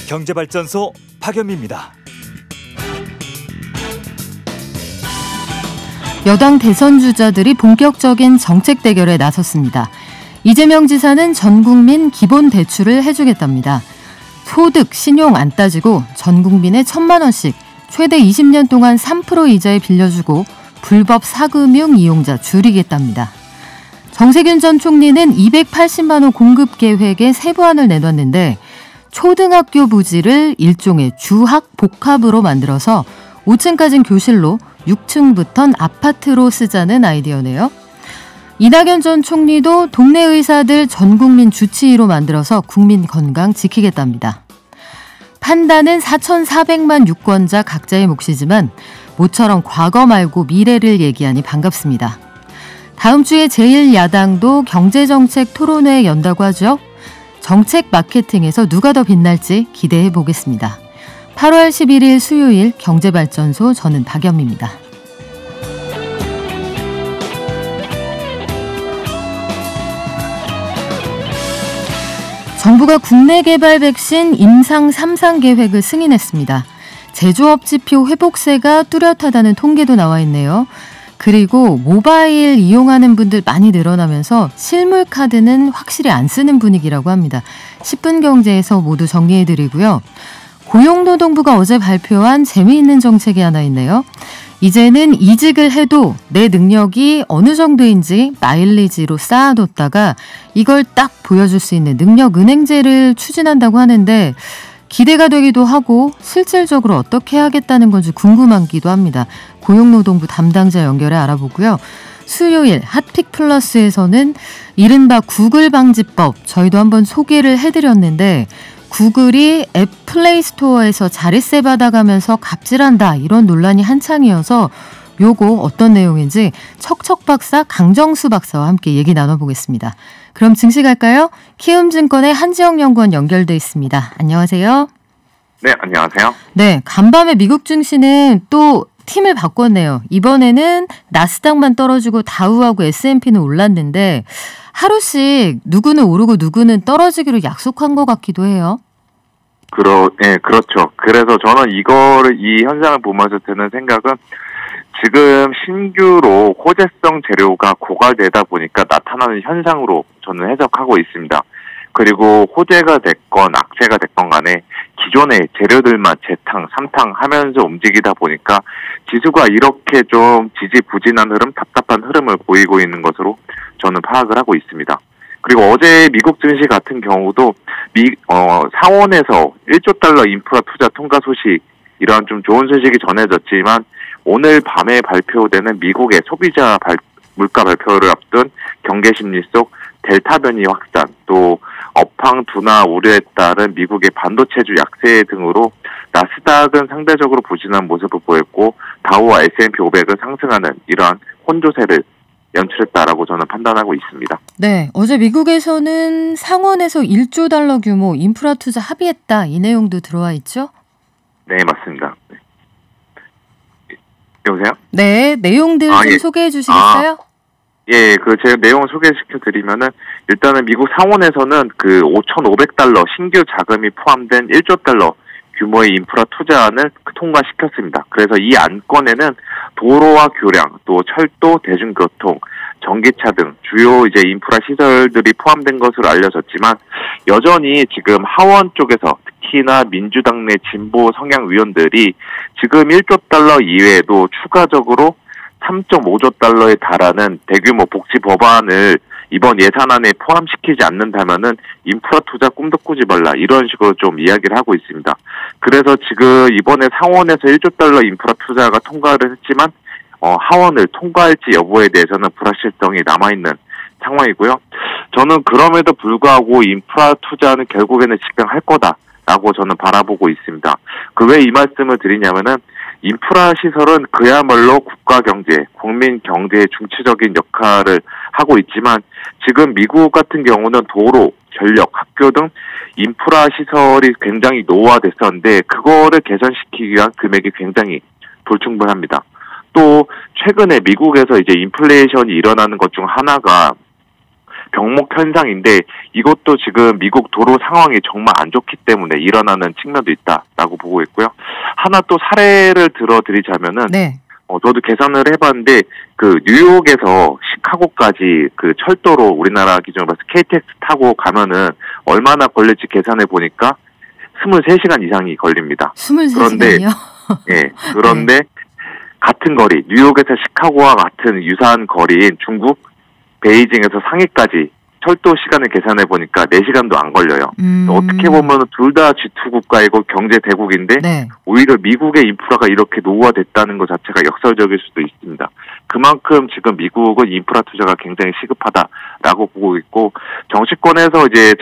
경제발전소 박연미입니다. 여당 대선 주자들이 본격적인 정책 대결에 나섰습니다. 이재명 지사는 전 국민 기본 대출을 해주겠답니다. 소득, 신용 안 따지고 전 국민에 1,000만 원씩 최대 20년 동안 3% 이자에 빌려주고 불법 사금융 이용자 줄이겠답니다. 정세균 전 총리는 280만 원 공급 계획의 세부안을 내놨는데 초등학교 부지를 일종의 주학 복합으로 만들어서 5층까지는 교실로 6층부터는 아파트로 쓰자는 아이디어네요. 이낙연 전 총리도 동네 의사들 전 국민 주치의로 만들어서 국민 건강 지키겠답니다. 판단은 4,400만 유권자 각자의 몫이지만 모처럼 과거 말고 미래를 얘기하니 반갑습니다. 다음 주에 제1야당도 경제정책 토론회 연다고 하죠. 정책 마케팅에서 누가 더 빛날지 기대해 보겠습니다. 8월 11일 수요일 경제발전소, 저는 박연미입니다. 정부가 국내 개발 백신 임상 3상 계획을 승인했습니다. 제조업 지표 회복세가 뚜렷하다는 통계도 나와 있네요. 그리고 모바일 이용하는 분들 많이 늘어나면서 실물 카드는 확실히 안 쓰는 분위기라고 합니다. 10분 경제에서 모두 정리해드리고요. 고용노동부가 어제 발표한 재미있는 정책이 하나 있네요. 이제는 이직을 해도 내 능력이 어느 정도인지 마일리지로 쌓아뒀다가 이걸 딱 보여줄 수 있는 능력은행제를 추진한다고 하는데 기대가 되기도 하고 실질적으로 어떻게 하겠다는 건지 궁금하기도 합니다. 고용노동부 담당자 연결해 알아보고요. 수요일 핫픽 플러스에서는 이른바 구글 방지법 저희도 한번 소개를 해드렸는데 구글이 앱 플레이스토어에서 자릿세 받아가면서 갑질한다 이런 논란이 한창이어서 요거 어떤 내용인지 척척 박사 강정수 박사와 함께 얘기 나눠보겠습니다. 그럼 증시 갈까요? 키움증권의 한지영 연구원 연결돼 있습니다. 안녕하세요. 네, 안녕하세요. 네, 간밤에 미국 증시는 또 팀을 바꿨네요. 이번에는 나스닥만 떨어지고 다우하고 S&P는 올랐는데 하루씩 누구는 오르고 누구는 떨어지기로 약속한 것 같기도 해요. 네, 그렇죠. 그래서 저는 이 현상을 보면서 드는 생각은 지금 신규로 호재성 재료가 고갈되다 보니까 나타나는 현상으로 저는 해석하고 있습니다. 그리고 호재가 됐건 악재가 됐건 간에 기존의 재료들만 재탕, 삼탕 하면서 움직이다 보니까 지수가 이렇게 좀 지지부진한 흐름, 답답한 흐름을 보이고 있는 것으로 저는 파악을 하고 있습니다. 그리고 어제 미국 증시 같은 경우도 상원에서 1조 달러 인프라 투자 통과 소식, 이런 좀 좋은 소식이 전해졌지만 오늘 밤에 발표되는 미국의 소비자 물가 발표를 앞둔 경계 심리 속 델타 변이 확산, 또 업황 둔화 우려에 따른 미국의 반도체주 약세 등으로 나스닥은 상대적으로 부진한 모습을 보였고 다우와 S&P 500은 상승하는 이러한 혼조세를 연출했다라고 저는 판단하고 있습니다. 네, 어제 미국에서는 상원에서 1조 달러 규모 인프라 투자 합의했다 이 내용도 들어와 있죠? 네, 맞습니다. 네. 여보세요? 네, 내용들 좀 예. 소개해 주시겠어요? 예, 제가 내용을 소개시켜 드리면은 일단은 미국 상원에서는 5,500달러 신규 자금이 포함된 1조 달러 규모의 인프라 투자안을 통과시켰습니다. 그래서 이 안건에는 도로와 교량, 또 철도, 대중교통, 전기차 등 주요 인프라 시설들이 포함된 것으로 알려졌지만 여전히 지금 하원 쪽에서 특히나 민주당 내 진보 성향 의원들이 지금 1조 달러 이외에도 추가적으로 3.5조 달러에 달하는 대규모 복지 법안을 이번 예산안에 포함시키지 않는다면은 인프라 투자 꿈도 꾸지 말라 이런 식으로 좀 이야기를 하고 있습니다. 그래서 지금 이번에 상원에서 1조 달러 인프라 투자가 통과를 했지만 하원을 통과할지 여부에 대해서는 불확실성이 남아있는 상황이고요. 저는 그럼에도 불구하고 인프라 투자는 결국에는 집행할 거다라고 저는 바라보고 있습니다. 왜 이 말씀을 드리냐면은 인프라 시설은 그야말로 국가 경제, 국민 경제의 중추적인 역할을 하고 있지만 지금 미국 같은 경우는 도로, 전력, 학교 등 인프라 시설이 굉장히 노후화됐었는데 그거를 개선시키기 위한 금액이 굉장히 불충분합니다. 또 최근에 미국에서 인플레이션이 일어나는 것 중 하나가 병목 현상인데 이것도 지금 미국 도로 상황이 정말 안 좋기 때문에 일어나는 측면도 있다라고 보고 있고요. 하나 또 사례를 들어드리자면은 네. 저도 계산을 해봤는데 그 뉴욕에서 시카고까지 그 철도로 우리나라 기준으로 봐서 KTX 타고 가면은 얼마나 걸릴지 계산해 보니까 23시간 이상이 걸립니다. 23시간이요? 예. 그런데 같은 거리, 뉴욕에서 시카고와 같은 유사한 거리인 중국 베이징에서 상해까지 철도 시간을 계산해 보니까 4시간도 안 걸려요. 어떻게 보면 둘 다 G2 국가이고 경제 대국인데 네. 오히려 미국의 인프라가 이렇게 노후화됐다는 것 자체가 역설적일 수도 있습니다. 그만큼 지금 미국은 인프라 투자가 굉장히 시급하다라고 보고 있고 정치권에서 이제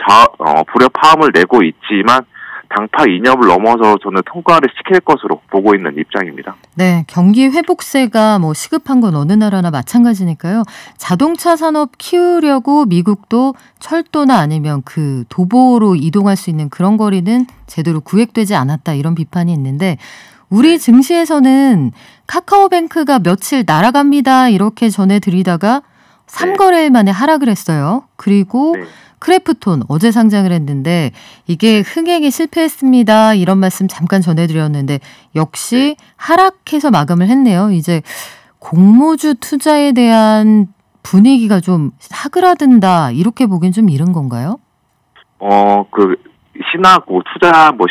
불협화음을 내고 있지만 당파 이념을 넘어서 저는 통과를 시킬 것으로 보고 있는 입장입니다. 네, 경기 회복세가 뭐 시급한 건 어느 나라나 마찬가지니까요. 자동차 산업 키우려고 미국도 철도나 아니면 그 도보로 이동할 수 있는 그런 거리는 제대로 구획되지 않았다 이런 비판이 있는데 우리 증시에서는 카카오뱅크가 며칠 날아갑니다 이렇게 전해드리다가 3거래일 만에 하락을 했어요. 그리고 크래프톤 어제 상장을 했는데 이게 흥행에 실패했습니다. 이런 말씀 잠깐 전해드렸는데 역시 하락해서 마감을 했네요. 이제 공모주 투자에 대한 분위기가 좀 사그라든다 이렇게 보긴 좀 이른 건가요? 신하고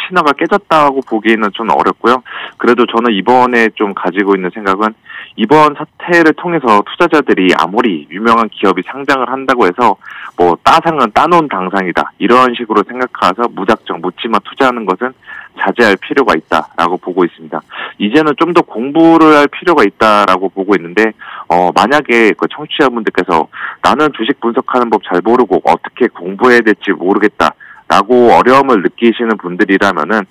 신화가 깨졌다고 보기에는 좀 어렵고요. 그래도 저는 이번에 좀 가지고 있는 생각은 이번 사태를 통해서 투자자들이 아무리 유명한 기업이 상장을 한다고 해서 따상은 따놓은 당상이다 이런 식으로 생각해서 무작정 묻지마 투자하는 것은 자제할 필요가 있다라고 보고 있습니다. 이제는 좀 더 공부를 할 필요가 있다라고 보고 있는데 만약에 그 청취자분들께서 나는 주식 분석하는 법 잘 모르고 어떻게 공부해야 될지 모르겠다라고 어려움을 느끼시는 분들이라면은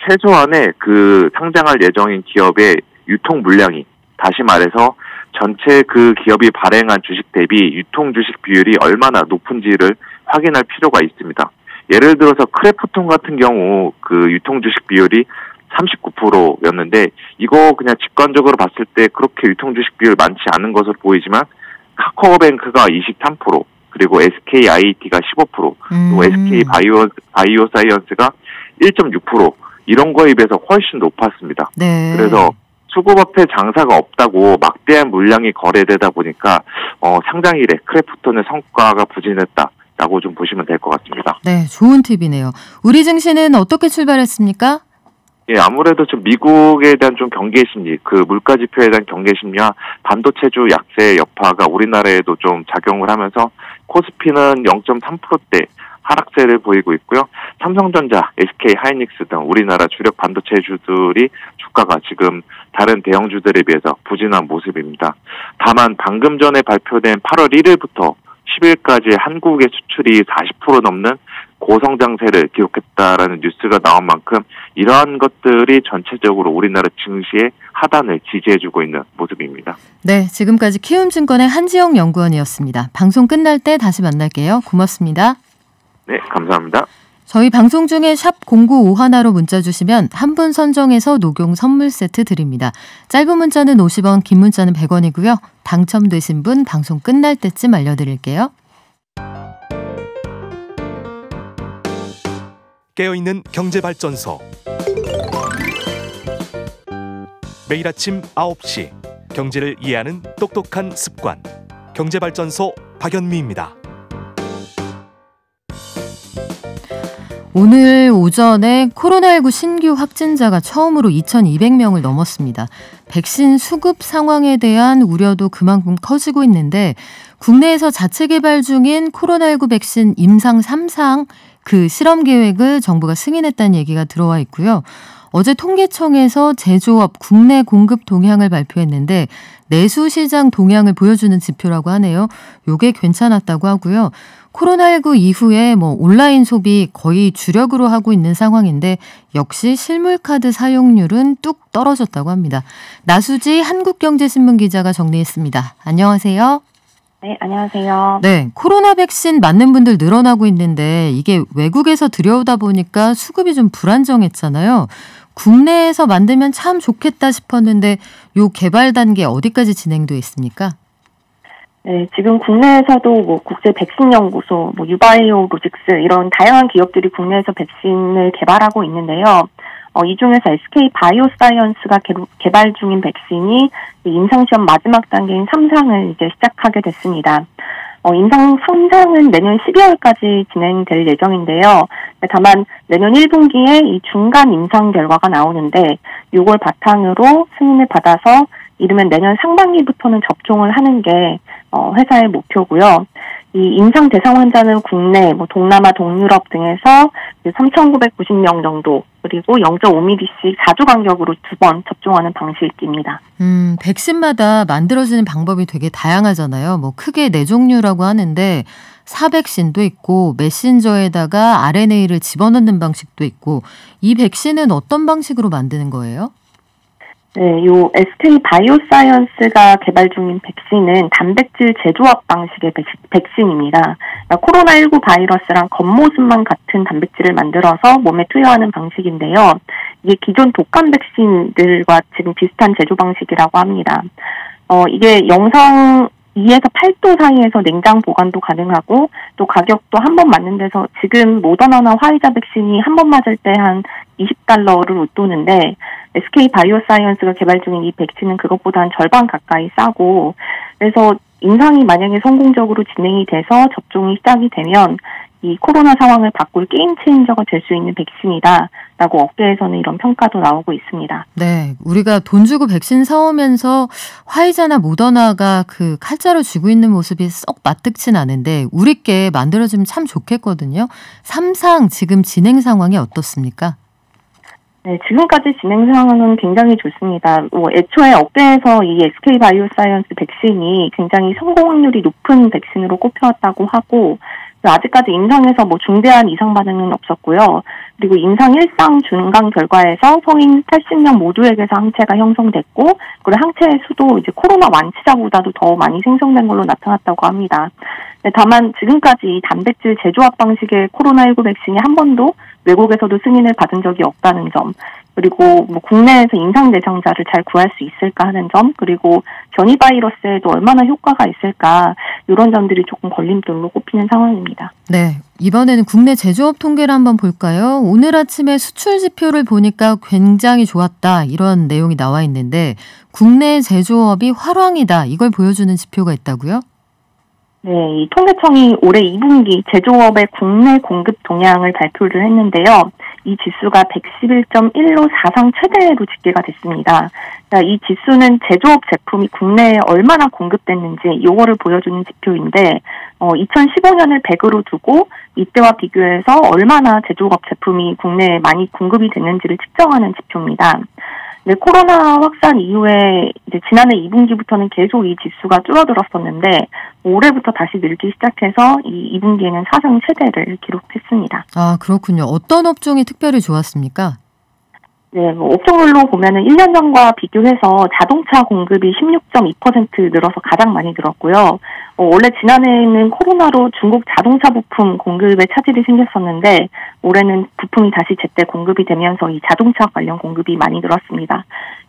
최소한의 그 상장할 예정인 기업의 유통 물량이 다시 말해서 전체 그 기업이 발행한 주식 대비 유통 주식 비율이 얼마나 높은지를 확인할 필요가 있습니다. 예를 들어서 크래프톤 같은 경우 그 유통 주식 비율이 39%였는데 이거 그냥 직관적으로 봤을 때 그렇게 유통 주식 비율 많지 않은 것으로 보이지만 카카오뱅크가 23%, 그리고 SKIT가 15%, 그리고 SK 바이오사이언스가 1.6% 이런 거에 비해서 훨씬 높았습니다. 그래서 수급업체 장사가 없다고 막대한 물량이 거래되다 보니까 상장일에 크래프톤의 성과가 부진했다라고 좀 보시면 될 것 같습니다. 네, 좋은 팁이네요. 우리 증시는 어떻게 출발했습니까? 예, 아무래도 좀 미국에 대한 좀 경계 심리, 그 물가 지표에 대한 경계 심리와 반도체주 약세 여파가 우리나라에도 좀 작용을 하면서 코스피는 0.3%대 하락세를 보이고 있고요. 삼성전자, SK 하이닉스 등 우리나라 주력 반도체주들이 주가가 지금 다른 대형주들에 비해서 부진한 모습입니다. 다만 방금 전에 발표된 8월 1일부터 10일까지 한국의 수출이 40% 넘는 고성장세를 기록했다라는 뉴스가 나온 만큼 이러한 것들이 전체적으로 우리나라 증시의 하단을 지지해주고 있는 모습입니다. 네, 지금까지 키움증권의 한지영 연구원이었습니다. 방송 끝날 때 다시 만날게요. 고맙습니다. 네, 감사합니다. 저희 방송 중에 샵 0951로 문자 주시면 한 분 선정해서 녹용 선물 세트 드립니다. 짧은 문자는 50원, 긴 문자는 100원이고요. 당첨되신 분 방송 끝날 때쯤 알려드릴게요. 깨어있는 경제발전소 매일 아침 9시 경제를 이해하는 똑똑한 습관 경제발전소 박연미입니다. 오늘 오전에 코로나19 신규 확진자가 처음으로 2,200명을 넘었습니다. 백신 수급 상황에 대한 우려도 그만큼 커지고 있는데 국내에서 자체 개발 중인 코로나19 백신 임상 3상 그 실험 계획을 정부가 승인했다는 얘기가 들어와 있고요. 어제 통계청에서 제조업 국내 공급 동향을 발표했는데 내수시장 동향을 보여주는 지표라고 하네요. 요게 괜찮았다고 하고요. 코로나19 이후에 온라인 소비 거의 주력으로 하고 있는 상황인데 역시 실물카드 사용률은 뚝 떨어졌다고 합니다. 나수지 한국경제신문 기자가 정리했습니다. 안녕하세요. 네, 안녕하세요. 네, 코로나 백신 맞는 분들 늘어나고 있는데 이게 외국에서 들여오다 보니까 수급이 좀 불안정했잖아요. 국내에서 만들면 참 좋겠다 싶었는데 요 개발 단계 어디까지 진행돼 있습니까? 네, 지금 국내에서도 뭐 국제 백신 연구소, 뭐 유바이오로직스 이런 다양한 기업들이 국내에서 백신을 개발하고 있는데요. 이 중에서 SK 바이오사이언스가 개발 중인 백신이 임상시험 마지막 단계인 3상을 이제 시작하게 됐습니다. 임상 3상은 내년 12월까지 진행될 예정인데요. 다만 내년 1분기에 이 중간 임상 결과가 나오는데 이걸 바탕으로 승인을 받아서 이르면 내년 상반기부터는 접종을 하는 게 회사의 목표고요. 이 임상 대상 환자는 국내, 뭐 동남아, 동유럽 등에서 3,990명 정도, 그리고 0.5ml씩 4주 간격으로 2번 접종하는 방식입니다. 백신마다 만들어지는 방법이 되게 다양하잖아요. 뭐 크게 4종류라고 하는데 사백신도 있고 메신저에다가 RNA를 집어넣는 방식도 있고, 이 백신은 어떤 방식으로 만드는 거예요? 네, 요 SK 바이오사이언스가 개발 중인 백신은 단백질 재조합 방식의 백신입니다. 코로나19 바이러스랑 겉모습만 같은 단백질을 만들어서 몸에 투여하는 방식인데요. 이게 기존 독감 백신들과 지금 비슷한 제조 방식이라고 합니다. 이게 영상 2에서 8도 사이에서 냉장 보관도 가능하고, 또 가격도 한 번 맞는 데서 지금 모더나나 화이자 백신이 한 번 맞을 때 한 $20를 웃도는데 SK 바이오사이언스가 개발 중인 이 백신은 그것보다 한 절반 가까이 싸고, 그래서 임상이 만약에 성공적으로 진행이 돼서 접종이 시작이 되면 이 코로나 상황을 바꿀 게임 체인저가 될 수 있는 백신이다라고 업계에서는 이런 평가도 나오고 있습니다. 네, 우리가 돈 주고 백신 사오면서 화이자나 모더나가 그 칼자루 쥐고 있는 모습이 썩 마뜩진 않은데 우리께 만들어주면 참 좋겠거든요. 3상 지금 진행 상황이 어떻습니까? 네, 지금까지 진행 상황은 굉장히 좋습니다. 애초에 업계에서 이 SK 바이오사이언스 백신이 굉장히 성공 확률이 높은 백신으로 꼽혀왔다고 하고, 아직까지 임상에서 뭐 중대한 이상 반응은 없었고요. 그리고 임상 1상 중간 결과에서 성인 80명 모두에게서 항체가 형성됐고, 그리고 항체의 수도 이제 코로나 완치자보다도 더 많이 생성된 걸로 나타났다고 합니다. 네, 다만 지금까지 이 단백질 재조합 방식의 코로나19 백신이 한 번도 외국에서도 승인을 받은 적이 없다는 점, 그리고 뭐 국내에서 임상 대상자를 잘 구할 수 있을까 하는 점, 그리고 변이 바이러스에도 얼마나 효과가 있을까, 이런 점들이 조금 걸림돌로 꼽히는 상황입니다. 네, 이번에는 국내 제조업 통계를 한번 볼까요? 오늘 아침에 수출 지표를 보니까 굉장히 좋았다, 이런 내용이 나와 있는데 국내 제조업이 활황이다, 이걸 보여주는 지표가 있다고요? 네, 이 통계청이 올해 2분기 제조업의 국내 공급 동향을 발표를 했는데요. 이 지수가 111.1로 사상 최대로 집계가 됐습니다. 이 지수는 제조업 제품이 국내에 얼마나 공급됐는지 이거를 보여주는 지표인데, 2015년을 100으로 두고 이때와 비교해서 얼마나 제조업 제품이 국내에 많이 공급이 됐는지를 측정하는 지표입니다. 네, 코로나 확산 이후에 이제 지난해 2분기부터는 계속 이 지수가 줄어들었었는데 올해부터 다시 늘기 시작해서 이 2분기에는 사상 최대를 기록했습니다. 아, 그렇군요. 어떤 업종이 특별히 좋았습니까? 네, 뭐 업종별로 보면은 1년 전과 비교해서 자동차 공급이 16.2% 늘어서 가장 많이 늘었고요. 원래 지난해에는 코로나로 중국 자동차 부품 공급에 차질이 생겼었는데 올해는 부품이 다시 제때 공급이 되면서 이 자동차 관련 공급이 많이 늘었습니다.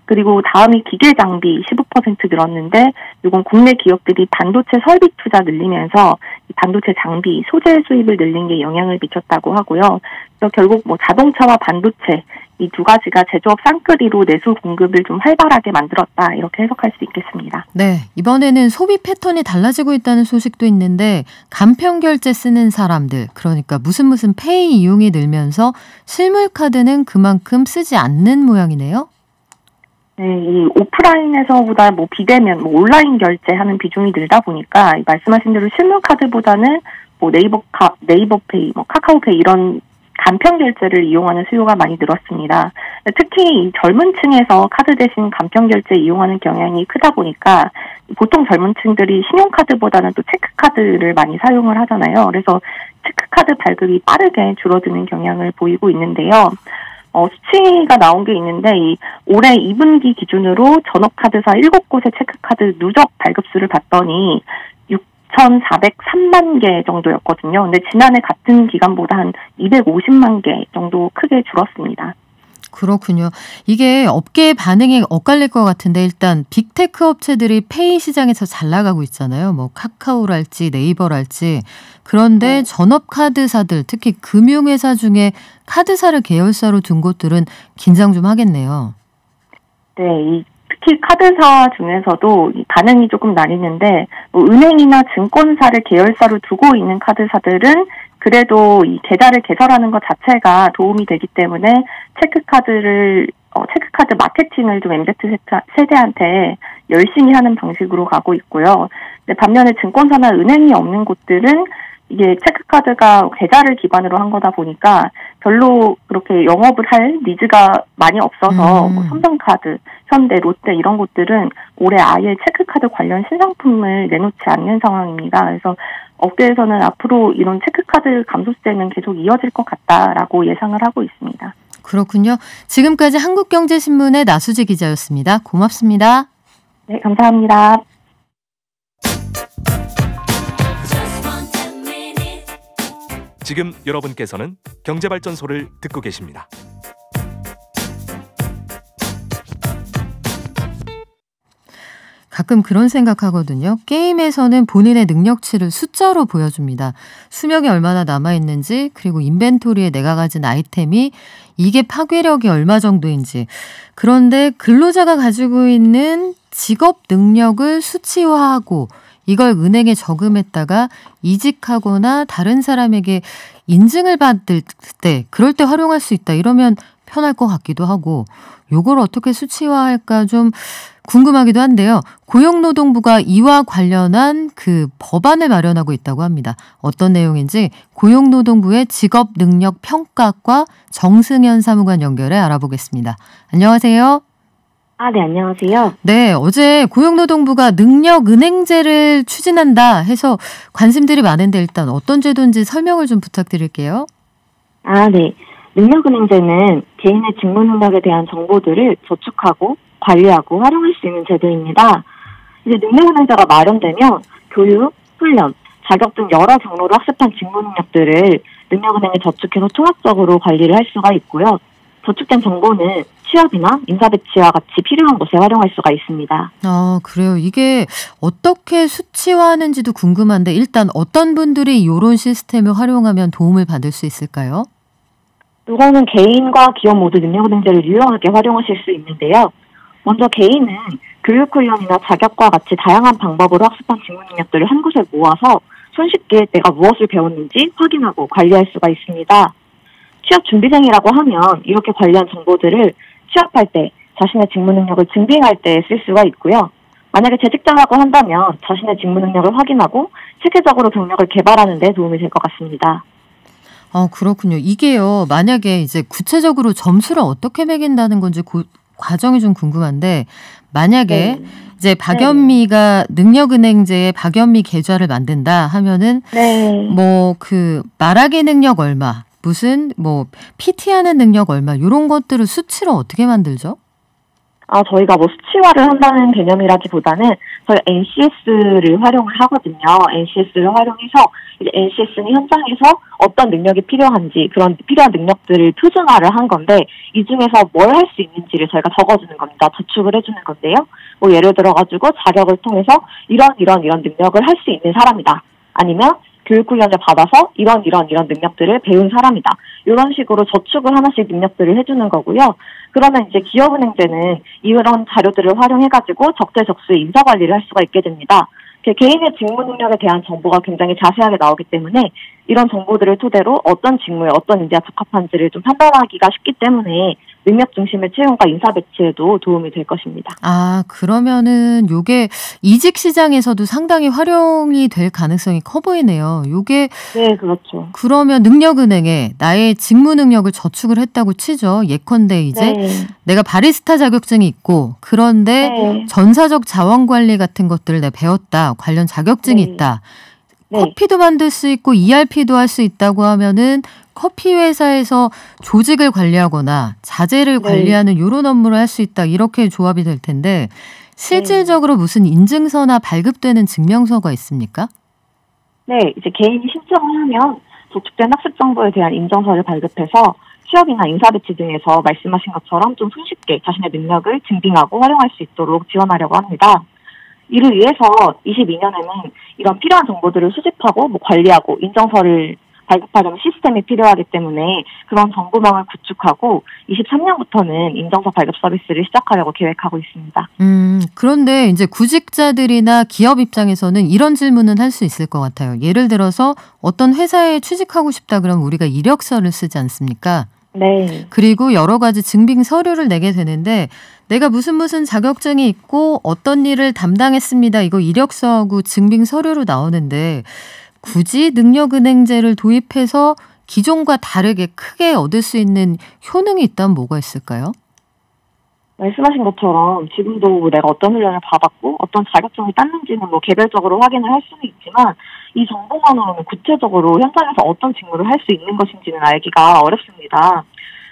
그리고 다음이 기계 장비 15% 늘었는데 이건 국내 기업들이 반도체 설비 투자 늘리면서 이 반도체 장비 소재 수입을 늘린 게 영향을 미쳤다고 하고요. 그래서 결국 뭐 자동차와 반도체 이 두 가지가 제조업 쌍끌이로 내수 공급을 좀 활발하게 만들었다, 이렇게 해석할 수 있겠습니다. 네, 이번에는 소비 패턴이 달라지고 있다는 소식도 있는데 간편 결제 쓰는 사람들, 그러니까 무슨 페이 이용이 늘면서 실물 카드는 그만큼 쓰지 않는 모양이네요. 네, 이 오프라인에서보다 뭐 비대면, 뭐 온라인 결제하는 비중이 늘다 보니까 말씀하신 대로 실물 카드보다는 뭐 네이버페이, 뭐 카카오페이 이런 간편 결제를 이용하는 수요가 많이 늘었습니다. 특히 이 젊은 층에서 카드 대신 간편 결제 이용하는 경향이 크다 보니까 보통 젊은 층들이 신용카드보다는 또 체크카드를 많이 사용을 하잖아요. 그래서 체크카드 발급이 빠르게 줄어드는 경향을 보이고 있는데요. 수치가 나온 게 있는데 올해 2분기 기준으로 전업카드사 7곳의 체크카드 누적 발급수를 봤더니 6,403만 개 정도였거든요. 근데 지난해 같은 기간보다 한 250만 개 정도 크게 줄었습니다. 그렇군요. 이게 업계의 반응이 엇갈릴 것 같은데 일단 빅테크 업체들이 페이 시장에서 잘 나가고 있잖아요. 뭐 카카오랄지 네이버랄지. 그런데 전업 카드사들 특히 금융회사 중에 카드사를 계열사로 둔 곳들은 긴장 좀 하겠네요. 네, 특히 카드사 중에서도 이 반응이 조금 나뉘는데 뭐 은행이나 증권사를 계열사로 두고 있는 카드사들은 그래도 이 계좌를 개설하는 것 자체가 도움이 되기 때문에 체크카드 마케팅을 좀 MZ 세대한테 열심히 하는 방식으로 가고 있고요. 근데 반면에 증권사나 은행이 없는 곳들은 이게 체크카드가 계좌를 기반으로 한 거다 보니까 별로 그렇게 영업을 할 니즈가 많이 없어서 뭐 삼성카드, 현대, 롯데 이런 곳들은 올해 아예 체크카드 관련 신상품을 내놓지 않는 상황입니다. 그래서 업계에서는 앞으로 이런 체크카드 감소세는 계속 이어질 것 같다라고 예상을 하고 있습니다. 그렇군요. 지금까지 한국경제신문의 나수지 기자였습니다. 고맙습니다. 네, 감사합니다. 지금 여러분께서는 경제발전소를 듣고 계십니다. 가끔 그런 생각하거든요. 게임에서는 본인의 능력치를 숫자로 보여줍니다. 수명이 얼마나 남아있는지 그리고 인벤토리에 내가 가진 아이템이 이게 파괴력이 얼마 정도인지. 그런데 근로자가 가지고 있는 직업 능력을 수치화하고 이걸 은행에 저금했다가 이직하거나 다른 사람에게 인증을 받을 때 그럴 때 활용할 수 있다. 이러면 편할 것 같기도 하고 요걸 어떻게 수치화할까 좀 궁금하기도 한데요. 고용노동부가 이와 관련한 그 법안을 마련하고 있다고 합니다. 어떤 내용인지 고용노동부의 직업능력평가과 정승현 사무관 연결해 알아보겠습니다. 안녕하세요. 네, 안녕하세요. 네, 어제 고용노동부가 능력은행제를 추진한다 해서 관심들이 많은데 일단 어떤 제도인지 설명을 좀 부탁드릴게요. 네. 능력은행제는 개인의 직무 능력에 대한 정보들을 저축하고 관리하고 활용할 수 있는 제도입니다. 이제 능력은행제가 마련되면 교육, 훈련, 자격 등 여러 경로로 학습한 직무 능력들을 능력은행에 저축해서 통합적으로 관리를 할 수가 있고요. 저축된 정보는 취업이나 인사 배치와 같이 필요한 곳에 활용할 수가 있습니다. 그래요. 이게 어떻게 수치화하는지도 궁금한데 일단 어떤 분들이 이런 시스템을 활용하면 도움을 받을 수 있을까요? 이거는 개인과 기업 모두 능력은행제를 유용하게 활용하실 수 있는데요. 먼저 개인은 교육훈련이나 자격과 같이 다양한 방법으로 학습한 직무 능력들을 한 곳에 모아서 손쉽게 내가 무엇을 배웠는지 확인하고 관리할 수가 있습니다. 취업 준비생이라고 하면 이렇게 관리한 정보들을 취업할 때 자신의 직무 능력을 증빙할 때 쓸 수가 있고요. 만약에 재직자라고 한다면 자신의 직무 능력을 확인하고 체계적으로 경력을 개발하는 데 도움이 될 것 같습니다. 그렇군요. 이게요. 만약에 이제 구체적으로 점수를 어떻게 매긴다는 건지 과정이 좀 궁금한데 만약에 이제 박연미가 능력은행제에 박연미 계좌를 만든다 하면은 뭐 그 말하기 능력 얼마 무슨 뭐 PT하는 능력 얼마 이런 것들을 수치로 어떻게 만들죠? 저희가 뭐 수치화를 한다는 개념이라기보다는 저희 NCS를 활용을 하거든요. NCS를 활용해서 이제 NCS는 현장에서 어떤 능력이 필요한지 그런 필요한 능력들을 표준화를 한 건데 이 중에서 뭘 할 수 있는지를 저희가 적어주는 겁니다. 저축을 해주는 건데요. 뭐 예를 들어가지고 자격을 통해서 이런 능력을 할 수 있는 사람이다. 아니면 교육훈련을 받아서 이런 능력들을 배운 사람이다. 이런 식으로 저축을 하나씩 능력들을 해주는 거고요. 그러면 이제 기업은행제는 이런 자료들을 활용해가지고 적재적소에 인사관리를 할 수가 있게 됩니다. 개인의 직무 능력에 대한 정보가 굉장히 자세하게 나오기 때문에 이런 정보들을 토대로 어떤 직무에 어떤 인재가 적합한지를 좀 판단하기가 쉽기 때문에 능력 중심의 채용과 인사 배치에도 도움이 될 것입니다. 그러면은 요게 이직 시장에서도 상당히 활용이 될 가능성이 커 보이네요. 요게 네, 그렇죠. 그러면 능력은행에 나의 직무 능력을 저축을 했다고 치죠. 예컨대 이제 내가 바리스타 자격증이 있고 그런데 전사적 자원 관리 같은 것들을 내가 배웠다. 관련 자격증이 있다. 커피도 만들 수 있고 ERP도 할 수 있다고 하면은 커피 회사에서 조직을 관리하거나 자재를 관리하는 이런 업무를 할 수 있다. 이렇게 조합이 될 텐데 실질적으로 무슨 인증서나 발급되는 증명서가 있습니까? 네, 이제 개인이 신청을 하면 도축된 학습 정보에 대한 인정서를 발급해서 취업이나 인사배치 등에서 말씀하신 것처럼 좀 손쉽게 자신의 능력을 증빙하고 활용할 수 있도록 지원하려고 합니다. 이를 위해서 22년에는 이런 필요한 정보들을 수집하고 관리하고 인정서를 발급하려면 시스템이 필요하기 때문에 그런 정보망을 구축하고 23년부터는 인정서 발급 서비스를 시작하려고 계획하고 있습니다. 그런데 이제 구직자들이나 기업 입장에서는 이런 질문은 할 수 있을 것 같아요. 예를 들어서 어떤 회사에 취직하고 싶다 그러면 우리가 이력서를 쓰지 않습니까? 네. 그리고 여러 가지 증빙 서류를 내게 되는데 내가 무슨 자격증이 있고 어떤 일을 담당했습니다. 이거 이력서하고 증빙 서류로 나오는데 굳이 능력은행제를 도입해서 기존과 다르게 크게 얻을 수 있는 효능이 있다면 뭐가 있을까요? 말씀하신 것처럼 지금도 내가 어떤 훈련을 받았고 어떤 자격증을 땄는지는 개별적으로 확인을 할 수는 있지만 이 정보만으로는 구체적으로 현장에서 어떤 직무를 할 수 있는 것인지는 알기가 어렵습니다.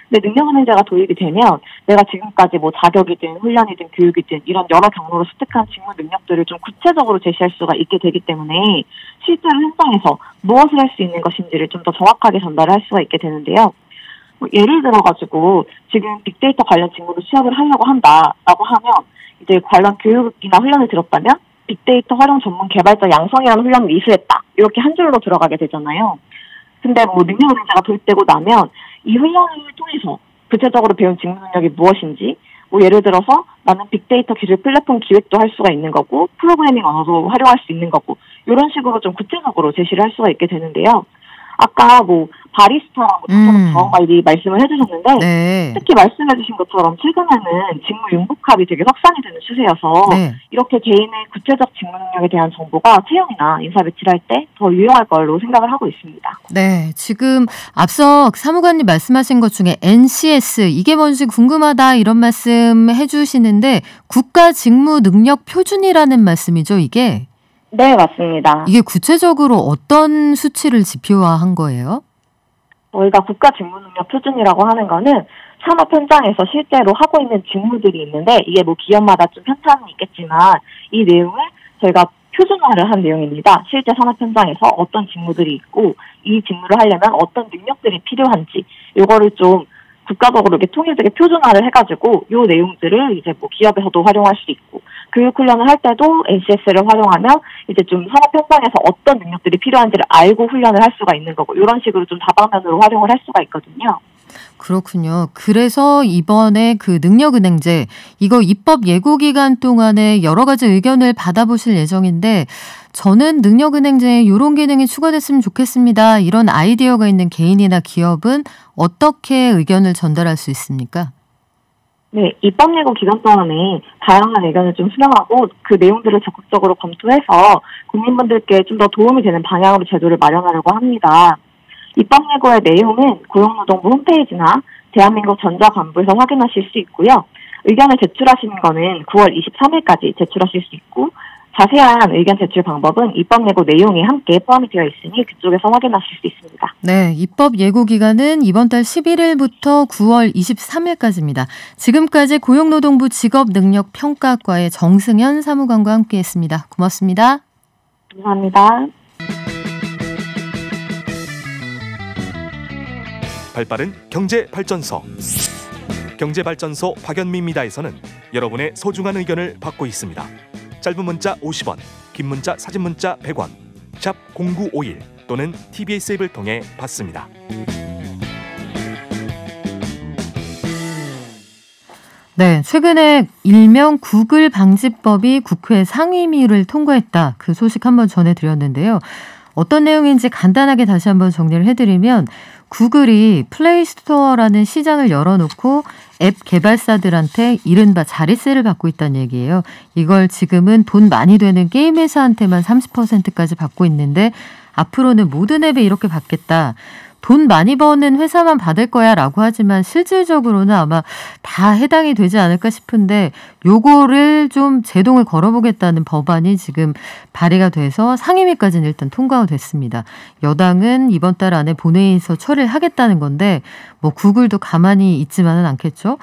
근데 능력은행제가 도입이 되면 내가 지금까지 자격이든 훈련이든 교육이든 이런 여러 경로로 습득한 직무 능력들을 좀 구체적으로 제시할 수가 있게 되기 때문에 실제로 현장에서 무엇을 할 수 있는 것인지를 좀 더 정확하게 전달을 할 수가 있게 되는데요. 예를 들어가지고 지금 빅데이터 관련 직무로 취업을 하려고 한다라고 하면 이제 관련 교육이나 훈련을 들었다면 빅데이터 활용 전문 개발자 양성이라는 훈련을 이수했다. 이렇게 한 줄로 들어가게 되잖아요. 근데 능력은행제가 도입되고 나면 이 훈련을 통해서 구체적으로 배운 직무 능력이 무엇인지 예를 들어서 나는 빅데이터 기술 플랫폼 기획도 할 수가 있는 거고 프로그래밍 언어도 활용할 수 있는 거고 이런 식으로 좀 구체적으로 제시를 할 수가 있게 되는데요. 아까 바리스타랑 자원 관리 말씀을 해주셨는데 네. 특히 말씀해주신 것처럼 최근에는 직무 융복합이 되게 확산이 되는 추세여서 네. 이렇게 개인의 구체적 직무 능력에 대한 정보가 채용이나 인사 배치를 할 때 더 유용할 걸로 생각을 하고 있습니다. 네, 지금 앞서 사무관님 말씀하신 것 중에 NCS 이게 뭔지 궁금하다 이런 말씀 해주시는데 국가 직무 능력 표준이라는 말씀이죠, 이게? 네, 맞습니다. 이게 구체적으로 어떤 수치를 지표화한 거예요? 저희가 국가 직무 능력 표준이라고 하는 거는 산업 현장에서 실제로 하고 있는 직무들이 있는데 이게 기업마다 좀 편차는 있겠지만 이 내용을 저희가 표준화를 한 내용입니다. 실제 산업 현장에서 어떤 직무들이 있고 이 직무를 하려면 어떤 능력들이 필요한지 이거를 좀 국가적으로 이렇게 통일되게 표준화를 해가지고 이 내용들을 이제 기업에서도 활용할 수 있고 교육 훈련을 할 때도 NCS를 활용하면 이제 좀 산업 현장에서 어떤 능력들이 필요한지를 알고 훈련을 할 수가 있는 거고 이런 식으로 좀 다방면으로 활용을 할 수가 있거든요. 그렇군요. 그래서 이번에 그 능력은행제 이거 입법 예고 기간 동안에 여러 가지 의견을 받아보실 예정인데 저는 능력은행제에 이런 기능이 추가됐으면 좋겠습니다. 이런 아이디어가 있는 개인이나 기업은 어떻게 의견을 전달할 수 있습니까? 네, 입법 예고 기간 동안에 다양한 의견을 좀 수렴하고 그 내용들을 적극적으로 검토해서 국민분들께 좀 더 도움이 되는 방향으로 제도를 마련하려고 합니다. 입법 예고의 내용은 고용노동부 홈페이지나 대한민국 전자관부에서 확인하실 수 있고요. 의견을 제출하시는 거는 9월 23일까지 제출하실 수 있고 자세한 의견 제출 방법은 입법 예고 내용이 함께 포함이 되어 있으니 그쪽에서 확인하실 수 있습니다. 네, 입법 예고 기간은 이번 달 11일부터 9월 23일까지입니다. 지금까지 고용노동부 직업능력평가과의 정승현 사무관과 함께했습니다. 고맙습니다. 감사합니다. 발빠른 경제발전소. 경제발전소 박연미입니다에서는 여러분의 소중한 의견을 받고 있습니다. 짧은 문자 50원, 긴 문자 사진 문자 100원, 샵 0951 또는 TBS 앱을 통해 받습니다. 네, 최근에 일명 구글 방지법이 국회 상임위를 통과했다. 그 소식 한번 전해드렸는데요. 어떤 내용인지 간단하게 다시 한번 정리를 해드리면 구글이 플레이스토어라는 시장을 열어놓고 앱 개발사들한테 이른바 자릿세를 받고 있다는 얘기예요. 이걸 지금은 돈 많이 되는 게임 회사한테만 30%까지 받고 있는데 앞으로는 모든 앱에 이렇게 받겠다. 돈 많이 버는 회사만 받을 거야 라고 하지만 실질적으로는 아마 다 해당이 되지 않을까 싶은데 요거를 좀 제동을 걸어보겠다는 법안이 지금 발의가 돼서 상임위까지는 일단 통과가 됐습니다. 여당은 이번 달 안에 본회의에서 처리를 하겠다는 건데 구글도 가만히 있지만은 않겠죠.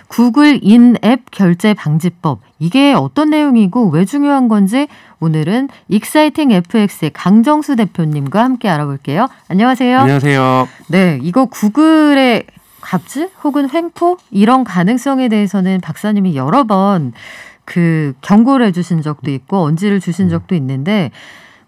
구글 인앱 결제 방지법 이게 어떤 내용이고 왜 중요한 건지 오늘은 익사이팅 FX의 강정수 대표님과 함께 알아볼게요. 안녕하세요. 안녕하세요. 네, 이거 구글의 갑질 혹은 횡포 이런 가능성에 대해서는 박사님이 여러 번 그 경고를 해주신 적도 있고 언지를 주신 적도 있는데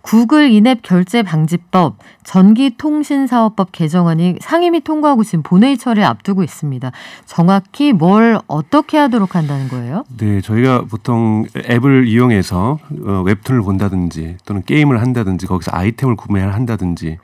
구글 인앱 결제 방지법, 전기통신사업법 개정안이 상임위 통과하고 지금 본회의 처리를 앞두고 있습니다. 정확히 뭘 어떻게 하도록 한다는 거예요? 네, 저희가 보통 앱을 이용해서 웹툰을 본다든지 또는 게임을 한다든지 거기서 아이템을 구매를 한다든지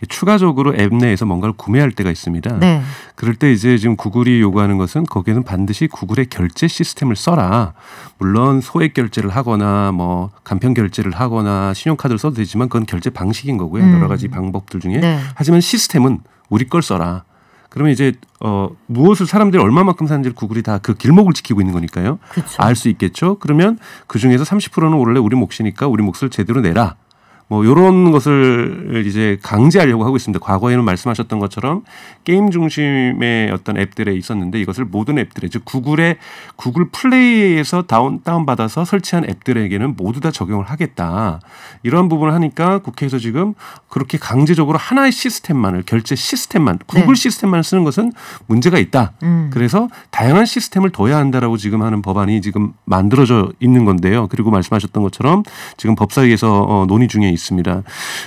추가적으로 앱 내에서 뭔가를 구매할 때가 있습니다. 네. 그럴 때 이제 지금 구글이 요구하는 것은 거기에는 반드시 구글의 결제 시스템을 써라. 물론 소액 결제를 하거나 뭐 간편 결제를 하거나 신용카드를 써도 되지만 그건 결제 방식인 거고요. 여러 가지 방법들 중에. 네. 하지만 시스템은 우리 걸 써라. 그러면 이제 무엇을 사람들이 얼마만큼 사는지를 구글이 다 그 길목을 지키고 있는 거니까요. 알 수 있겠죠. 그러면 그중에서 30%는 원래 우리 몫이니까 우리 몫을 제대로 내라. 뭐 이런 것을 이제 강제하려고 하고 있습니다. 과거에는 말씀하셨던 것처럼 게임 중심의 어떤 앱들에 있었는데 이것을 모든 앱들에 즉 구글 플레이에서 다운받아서 설치한 앱들에게는 모두 다 적용을 하겠다. 이런 부분을 하니까 국회에서 지금 그렇게 강제적으로 하나의 시스템만을 결제 시스템만 구글 시스템만 쓰는 것은 문제가 있다. 그래서 다양한 시스템을 둬야 한다라고 지금 하는 법안이 지금 만들어져 있는 건데요. 그리고 말씀하셨던 것처럼 지금 법사위에서 논의 중에 있습니다.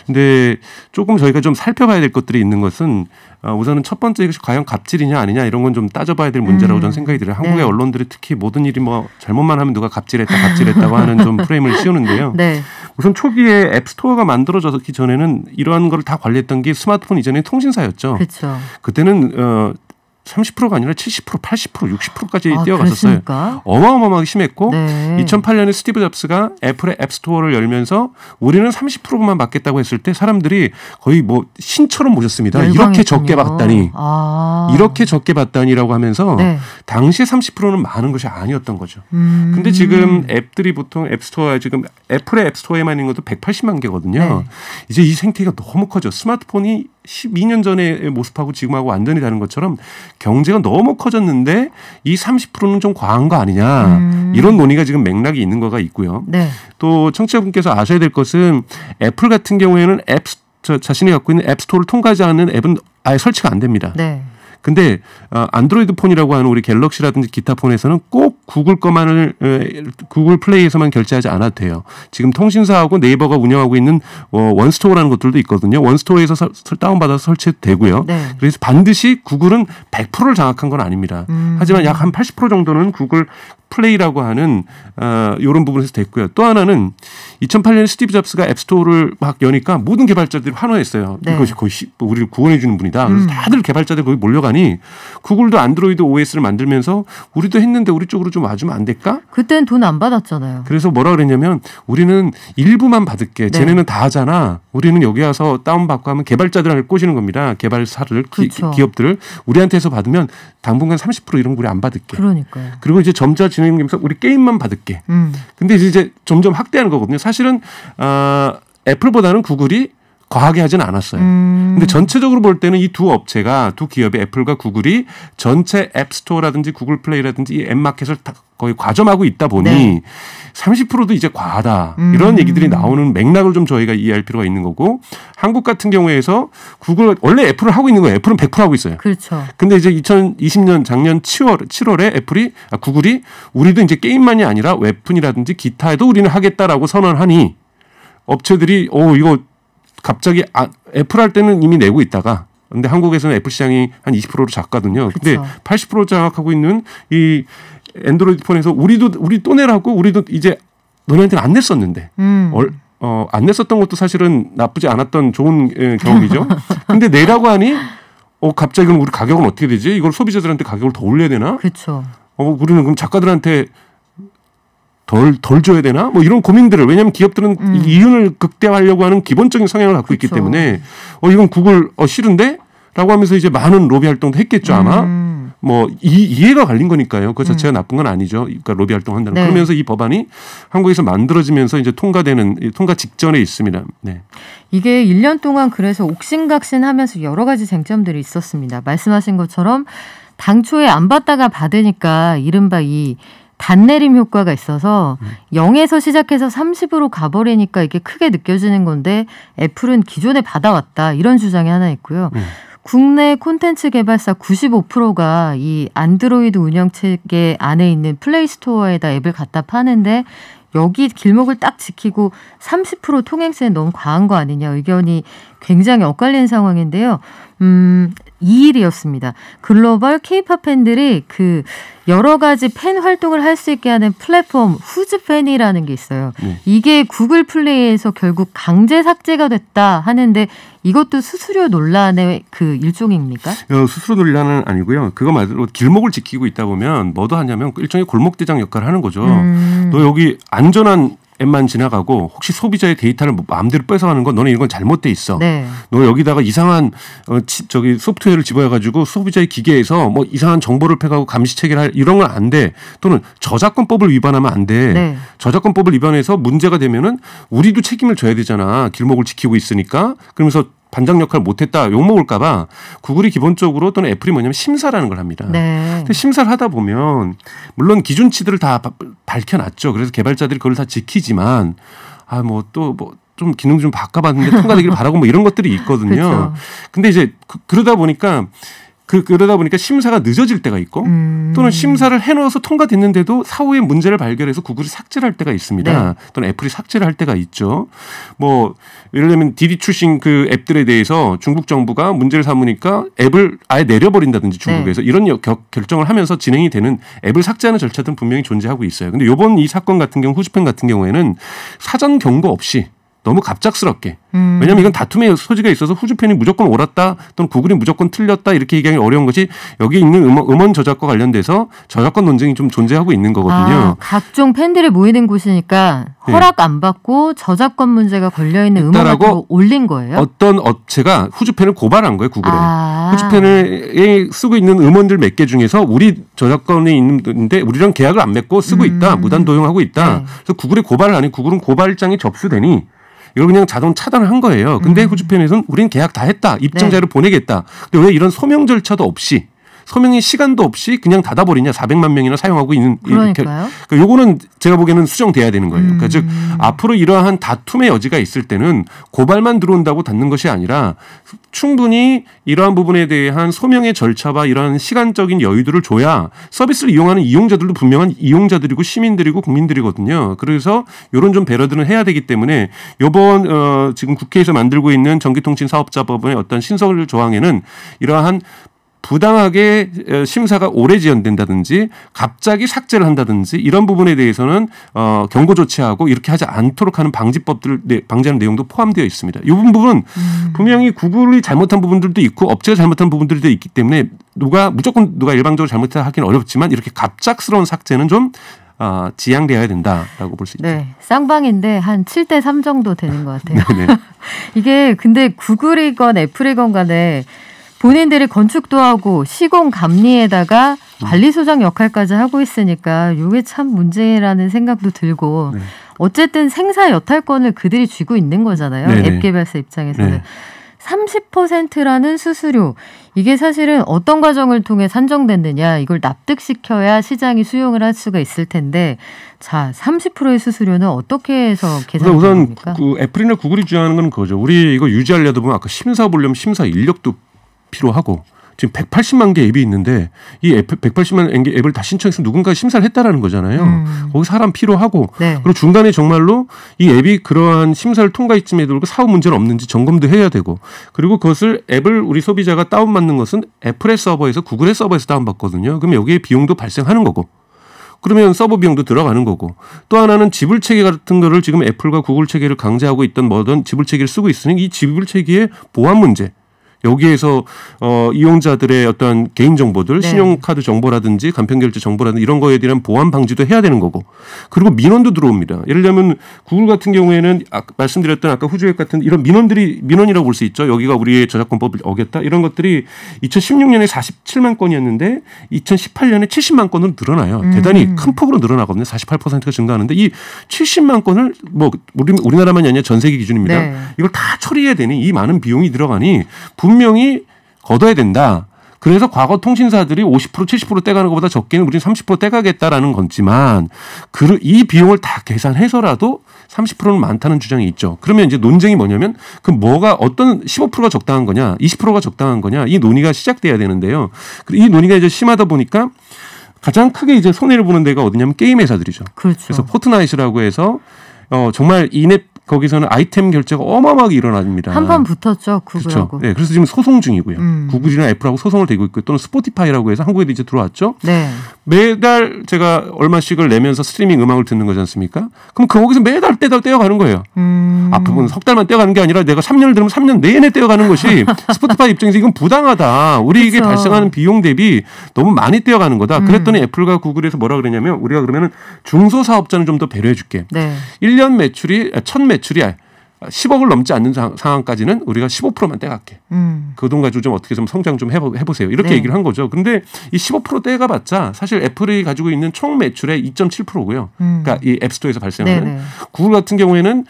근데 조금 저희가 좀 살펴봐야 될 것들이 있는 것은 우선은 첫 번째 이것이 과연 갑질이냐 아니냐 이런 건 좀 따져봐야 될 문제라고 저는 생각이 들어요. 한국의 언론들이 특히 모든 일이 뭐 잘못만 하면 누가 갑질했다고 하는 좀 프레임을 씌우는데요. 네. 우선 초기에 앱스토어가 만들어졌기 전에는 이러한 걸 다 관리했던 게 스마트폰 이전에 통신사였죠. 그렇죠. 그때는 30%가 아니라 70%, 80%, 60%까지 뛰어갔었어요. 그렇습니까? 어마어마하게 심했고 네. 2008년에 스티브 잡스가 애플의 앱스토어를 열면서 우리는 30%만 받겠다고 했을 때 사람들이 거의 뭐 신처럼 모셨습니다. 열광했군요. 이렇게 적게 받다니. 이렇게 적게 받다니라고 하면서 당시에 30%는 많은 것이 아니었던 거죠. 근데 지금 앱들이 보통 앱스토어에 지금 애플의 앱스토어에만 있는 것도 180만 개거든요. 네. 이제 이 생태계가 너무 커져. 스마트폰이 12년 전의 모습하고 지금하고 완전히 다른 것처럼 경제가 너무 커졌는데 이 30%는 좀 과한 거 아니냐. 이런 논의가 지금 맥락이 있는 거가 있고요. 네. 또 청취자분께서 아셔야 될 것은 애플 같은 경우에는 자신이 갖고 있는 앱스토어를 통과하지 않는 앱은 아예 설치가 안 됩니다. 네. 근데 안드로이드 폰이라고 하는 우리 갤럭시라든지 기타 폰에서는 꼭 구글 구글 플레이에서만 결제하지 않아도 돼요. 지금 통신사하고 네이버가 운영하고 있는 원스토어라는 것들도 있거든요. 원스토어에서 다운받아서 설치해도 되고요. 네. 그래서 반드시 구글은 100%를 장악한 건 아닙니다. 하지만 약 한 80% 정도는 구글 플레이라고 하는 이런 부분에서 됐고요. 또 하나는 2008년에 스티브 잡스가 앱스토어를 막 여니까 모든 개발자들이 환호했어요. 네. 이것이 거의 우리를 구원해 주는 분이다. 그래서 다들 개발자들이 거기 몰려가니 구글도 안드로이드 OS를 만들면서 우리도 했는데 우리 쪽으로 좀 와주면 안 될까? 그때는 돈 안 받았잖아요. 그래서 뭐라 그랬냐면 우리는 일부만 받을게. 쟤네는 다 하잖아. 우리는 여기 와서 다운받고 하면 개발자들한테 꼬시는 겁니다. 개발사를 그렇죠. 기업들을 우리한테서 받으면 당분간 30% 이런 거 우리 안 받을게. 그러니까요. 그리고 이제 점차 진행되면서 우리 게임만 받을게. 근데 이제 점점 확대하는 거거든요. 사실은 애플보다는 구글이 과하게 하지는 않았어요. 근데 전체적으로 볼 때는 이 두 업체가 두 기업이 애플과 구글이 전체 앱스토어라든지 구글 플레이라든지 이 앱마켓을 다 거의 과점하고 있다 보니 30%도 이제 과하다. 이런 얘기들이 나오는 맥락을 좀 저희가 이해할 필요가 있는 거고 한국 같은 경우에서 구글 원래 애플을 하고 있는 거예요. 애플은 100% 하고 있어요. 그렇죠. 근데 이제 2020년 작년 7월에 구글이 우리도 이제 게임만이 아니라 웹툰이라든지 기타에도 우리는 하겠다라고 선언하니 업체들이 이거 갑자기 애플 할 때는 이미 내고 있다가 근데 한국에서는 애플 시장이 한 20%로 작거든요. 근데 80% 장악하고 있는 이 안드로이드 폰에서 우리 또 내라고 우리도 이제 너네한테는 안 냈었는데 안 냈었던 것도 사실은 나쁘지 않았던 좋은 경험이죠. 근데 내라고 하니 갑자기 그럼 우리 가격은 어떻게 되지? 이걸 소비자들한테 가격을 더 올려야 되나? 그렇죠. 우리는 그럼 작가들한테 덜 줘야 되나? 뭐 이런 고민들을 왜냐하면 기업들은 이윤을 극대화하려고 하는 기본적인 성향을 갖고 있기 때문에 이건 구글 싫은데? 라고 하면서 이제 많은 로비 활동도 했겠죠 아마. 뭐 이해가 갈린 거니까요. 그 자체가 나쁜 건 아니죠. 그러니까 로비 활동한다는. 네. 그러면서 이 법안이 한국에서 만들어지면서 이제 통과 직전에 있습니다. 네. 이게 1년 동안 그래서 옥신각신하면서 여러 가지 쟁점들이 있었습니다. 말씀하신 것처럼 당초에 안 받다가 받으니까 이른바 이 단내림 효과가 있어서 0에서 시작해서 30으로 가버리니까 이게 크게 느껴지는 건데 애플은 기존에 받아왔다 이런 주장이 하나 있고요. 국내 콘텐츠 개발사 95%가 이 안드로이드 운영체계 안에 있는 플레이스토어에다 앱을 갖다 파는데 여기 길목을 딱 지키고 30% 통행세는 너무 과한 거 아니냐 의견이 굉장히 엇갈린 상황인데요. 2일이었습니다. 글로벌 K-팝 팬들이 그 여러 가지 팬 활동을 할 수 있게 하는 플랫폼 후즈팬이라는 게 있어요. 이게 구글 플레이에서 결국 강제 삭제가 됐다 하는데 이것도 수수료 논란의 그 일종입니까? 수수료 논란은 아니고요. 그거 말대로 길목을 지키고 있다 보면 뭐도 하냐면 일종의 골목대장 역할을 하는 거죠. 너 여기 안전한 앱만 지나가고 혹시 소비자의 데이터를 마음대로 뺏어가는 건 너네 이건 잘못돼 있어. 네. 너 여기다가 이상한 저기 소프트웨어를 집어가지고 소비자의 기계에서 뭐 이상한 정보를 패가고 감시 체계를 할 이런 건 안 돼. 또는 저작권법을 위반하면 안 돼. 네. 저작권법을 위반해서 문제가 되면은 우리도 책임을 져야 되잖아. 길목을 지키고 있으니까. 그러면서 반장 역할을 못했다 욕먹을까 봐 구글이 기본적으로 또는 애플이 뭐냐면 심사라는 걸 합니다. 네. 근데 심사를 하다 보면 물론 기준치들을 다 밝혀놨죠. 그래서 개발자들이 그걸 다 지키지만 좀 기능 좀 바꿔봤는데 통과되기를 바라고 뭐 이런 것들이 있거든요. 그렇죠. 근데 이제 그러다 보니까 심사가 늦어질 때가 있고 또는 심사를 해놓아서 통과됐는데도 사후에 문제를 발견해서 구글이 삭제를 할 때가 있습니다. 네. 또는 애플이 삭제를 할 때가 있죠. 뭐 예를 들면 디디 출신 그 앱들에 대해서 중국 정부가 문제를 삼으니까 앱을 아예 내려버린다든지 중국에서 네. 이런 결정을 하면서 진행이 되는 앱을 삭제하는 절차들은 분명히 존재하고 있어요. 근데 이번 이 사건 같은 경우 후즈팬 같은 경우에는 사전 경고 없이 너무 갑작스럽게. 왜냐하면 이건 다툼의 소지가 있어서 후즈팬이 무조건 옳았다 또는 구글이 무조건 틀렸다 이렇게 얘기하기 어려운 것이 여기 있는 음원 저작과 관련돼서 저작권 논쟁이 좀 존재하고 있는 거거든요. 각종 팬들이 모이는 곳이니까 허락 안 받고 저작권 문제가 걸려있는 음원 같은 거 올린 거예요? 어떤 업체가 후즈팬을 고발한 거예요. 구글에. 후즈팬에 쓰고 있는 음원들 몇 개 중에서 우리 저작권이 있는데 우리랑 계약을 안 맺고 쓰고 있다. 무단 도용하고 있다. 네. 그래서 구글에 고발을 하니 구글은 고발장이 접수되니 이걸 그냥 자동 차단을 한 거예요. 근데 후즈팬에서는 우리는 계약 다 했다. 입증자를 보내겠다. 근데 왜 이런 소명 절차도 없이 소명의 시간도 없이 그냥 닫아버리냐. 400만 명이나 사용하고 있는. 그러니까요. 요거는 제가 보기에는 수정돼야 되는 거예요. 그러니까 즉 앞으로 이러한 다툼의 여지가 있을 때는 고발만 들어온다고 닫는 것이 아니라 충분히 이러한 부분에 대한 소명의 절차와 이러한 시간적인 여유들을 줘야 서비스를 이용하는 이용자들도 분명한 이용자들이고 시민들이고 국민들이거든요. 그래서 이런 좀 배려들은 해야 되기 때문에 이번 지금 국회에서 만들고 있는 전기통신사업자법의 어떤 신설 조항에는 이러한 부당하게 심사가 오래 지연된다든지 갑자기 삭제를 한다든지 이런 부분에 대해서는 경고 조치하고 이렇게 하지 않도록 하는 방지법들을 방지하는 내용도 포함되어 있습니다. 이 부분은 분명히 구글이 잘못한 부분들도 있고 업체가 잘못한 부분들도 있기 때문에 누가 일방적으로 잘못했다 하기는 어렵지만 이렇게 갑작스러운 삭제는 좀 지양되어야 된다라고 볼 수 있죠. 네, 쌍방인데 한 7대3 정도 되는 것 같아요. 이게 근데 구글이건 애플이건 간에 본인들이 건축도 하고 시공 감리에다가 관리소장 역할까지 하고 있으니까 이게 참 문제라는 생각도 들고 네. 어쨌든 생사 여탈권을 그들이 쥐고 있는 거잖아요. 네네. 앱 개발사 입장에서는. 네. 30%라는 수수료. 이게 사실은 어떤 과정을 통해 산정됐느냐. 이걸 납득시켜야 시장이 수용을 할 수가 있을 텐데 자, 30%의 수수료는 어떻게 해서 계산이 됩니까? 우선 애플이나 구글이 주장하는 건 그거죠. 우리 이거 유지하려다 보면 아까 심사 보려면 심사 인력도 필요하고 지금 180만 개 앱이 있는데 이 180만 개 앱을 다 신청해서 누군가 심사를 했다라는 거잖아요. 거기 사람 필요하고 네. 그리고 중간에 정말로 이 앱이 그러한 심사를 통과했음에도 불구하고 사후 문제는 없는지 점검도 해야 되고 그리고 그것을 앱을 우리 소비자가 다운받는 것은 애플의 서버에서 구글의 서버에서 다운받거든요. 그럼 여기에 비용도 발생하는 거고 그러면 서버 비용도 들어가는 거고 또 하나는 지불 체계 같은 거를 지금 애플과 구글 체계를 강제하고 있던 뭐든 지불 체계를 쓰고 있으니 이 지불 체계의 보안 문제 여기에서 이용자들의 어떤 개인 정보들, 네. 신용카드 정보라든지 간편결제 정보라든지 이런 거에 대한 보안 방지도 해야 되는 거고 그리고 민원도 들어옵니다. 예를 들면 구글 같은 경우에는 말씀드렸던 아까 후즈앱 같은 이런 민원이라고 볼 수 있죠. 여기가 우리의 저작권법을 어겼다. 이런 것들이 2016년에 47만 건이었는데 2018년에 70만 건으로 늘어나요. 대단히 큰 폭으로 늘어나거든요. 48%가 증가하는데 이 70만 건을 뭐 우리나라만이 아니라 전 세계 기준입니다. 네. 이걸 다 처리해야 되니 이 많은 비용이 들어가니 분명히 걷어야 된다. 그래서 과거 통신사들이 50% 70% 떼가는 것보다 적게는 우리는 30% 떼가겠다라는 거지만 이 비용을 다 계산해서라도 30%는 많다는 주장이 있죠. 그러면 이제 논쟁이 뭐냐면 그 뭐가 어떤 15%가 적당한 거냐 20%가 적당한 거냐 이 논의가 시작돼야 되는데요. 이 논의가 이제 심하다 보니까 가장 크게 이제 손해를 보는 데가 어디냐면 게임 회사들이죠. 그렇죠. 그래서 포트나이트라고 해서 정말 인앱 거기서는 아이템 결제가 어마어마하게 일어납니다. 한 번 붙었죠, 구글하고. 그렇죠. 네, 그래서 지금 소송 중이고요. 구글이나 애플하고 소송을 대고 있고요. 또는 스포티파이라고 해서 한국에도 이제 들어왔죠. 네. 매달 제가 얼마씩을 내면서 스트리밍 음악을 듣는 거지 않습니까? 그럼 거기서 매달 떼어가는 거예요. 앞으로는 석 달만 떼어가는 게 아니라 내가 3년을 들으면 3년 내내 떼어가는 것이 스포티파이 입장에서 이건 부당하다. 우리에게 그렇죠. 발생하는 비용 대비 너무 많이 떼어가는 거다. 그랬더니 애플과 구글에서 뭐라 그러냐면 우리가 그러면은 중소사업자는 좀 더 배려해 줄게. 네. 1년 매출이 첫 매출이 10억을 넘지 않는 상황까지는 우리가 15%만 떼갈게. 그 돈 가지고 좀 어떻게 좀 성장 좀 해보세요. 이렇게 네. 얘기를 한 거죠. 근데 이 15% 떼가봤자 사실 애플이 가지고 있는 총 매출의 2.7%고요. 그러니까 이 앱스토어에서 발생하는. 네네. 구글 같은 경우에는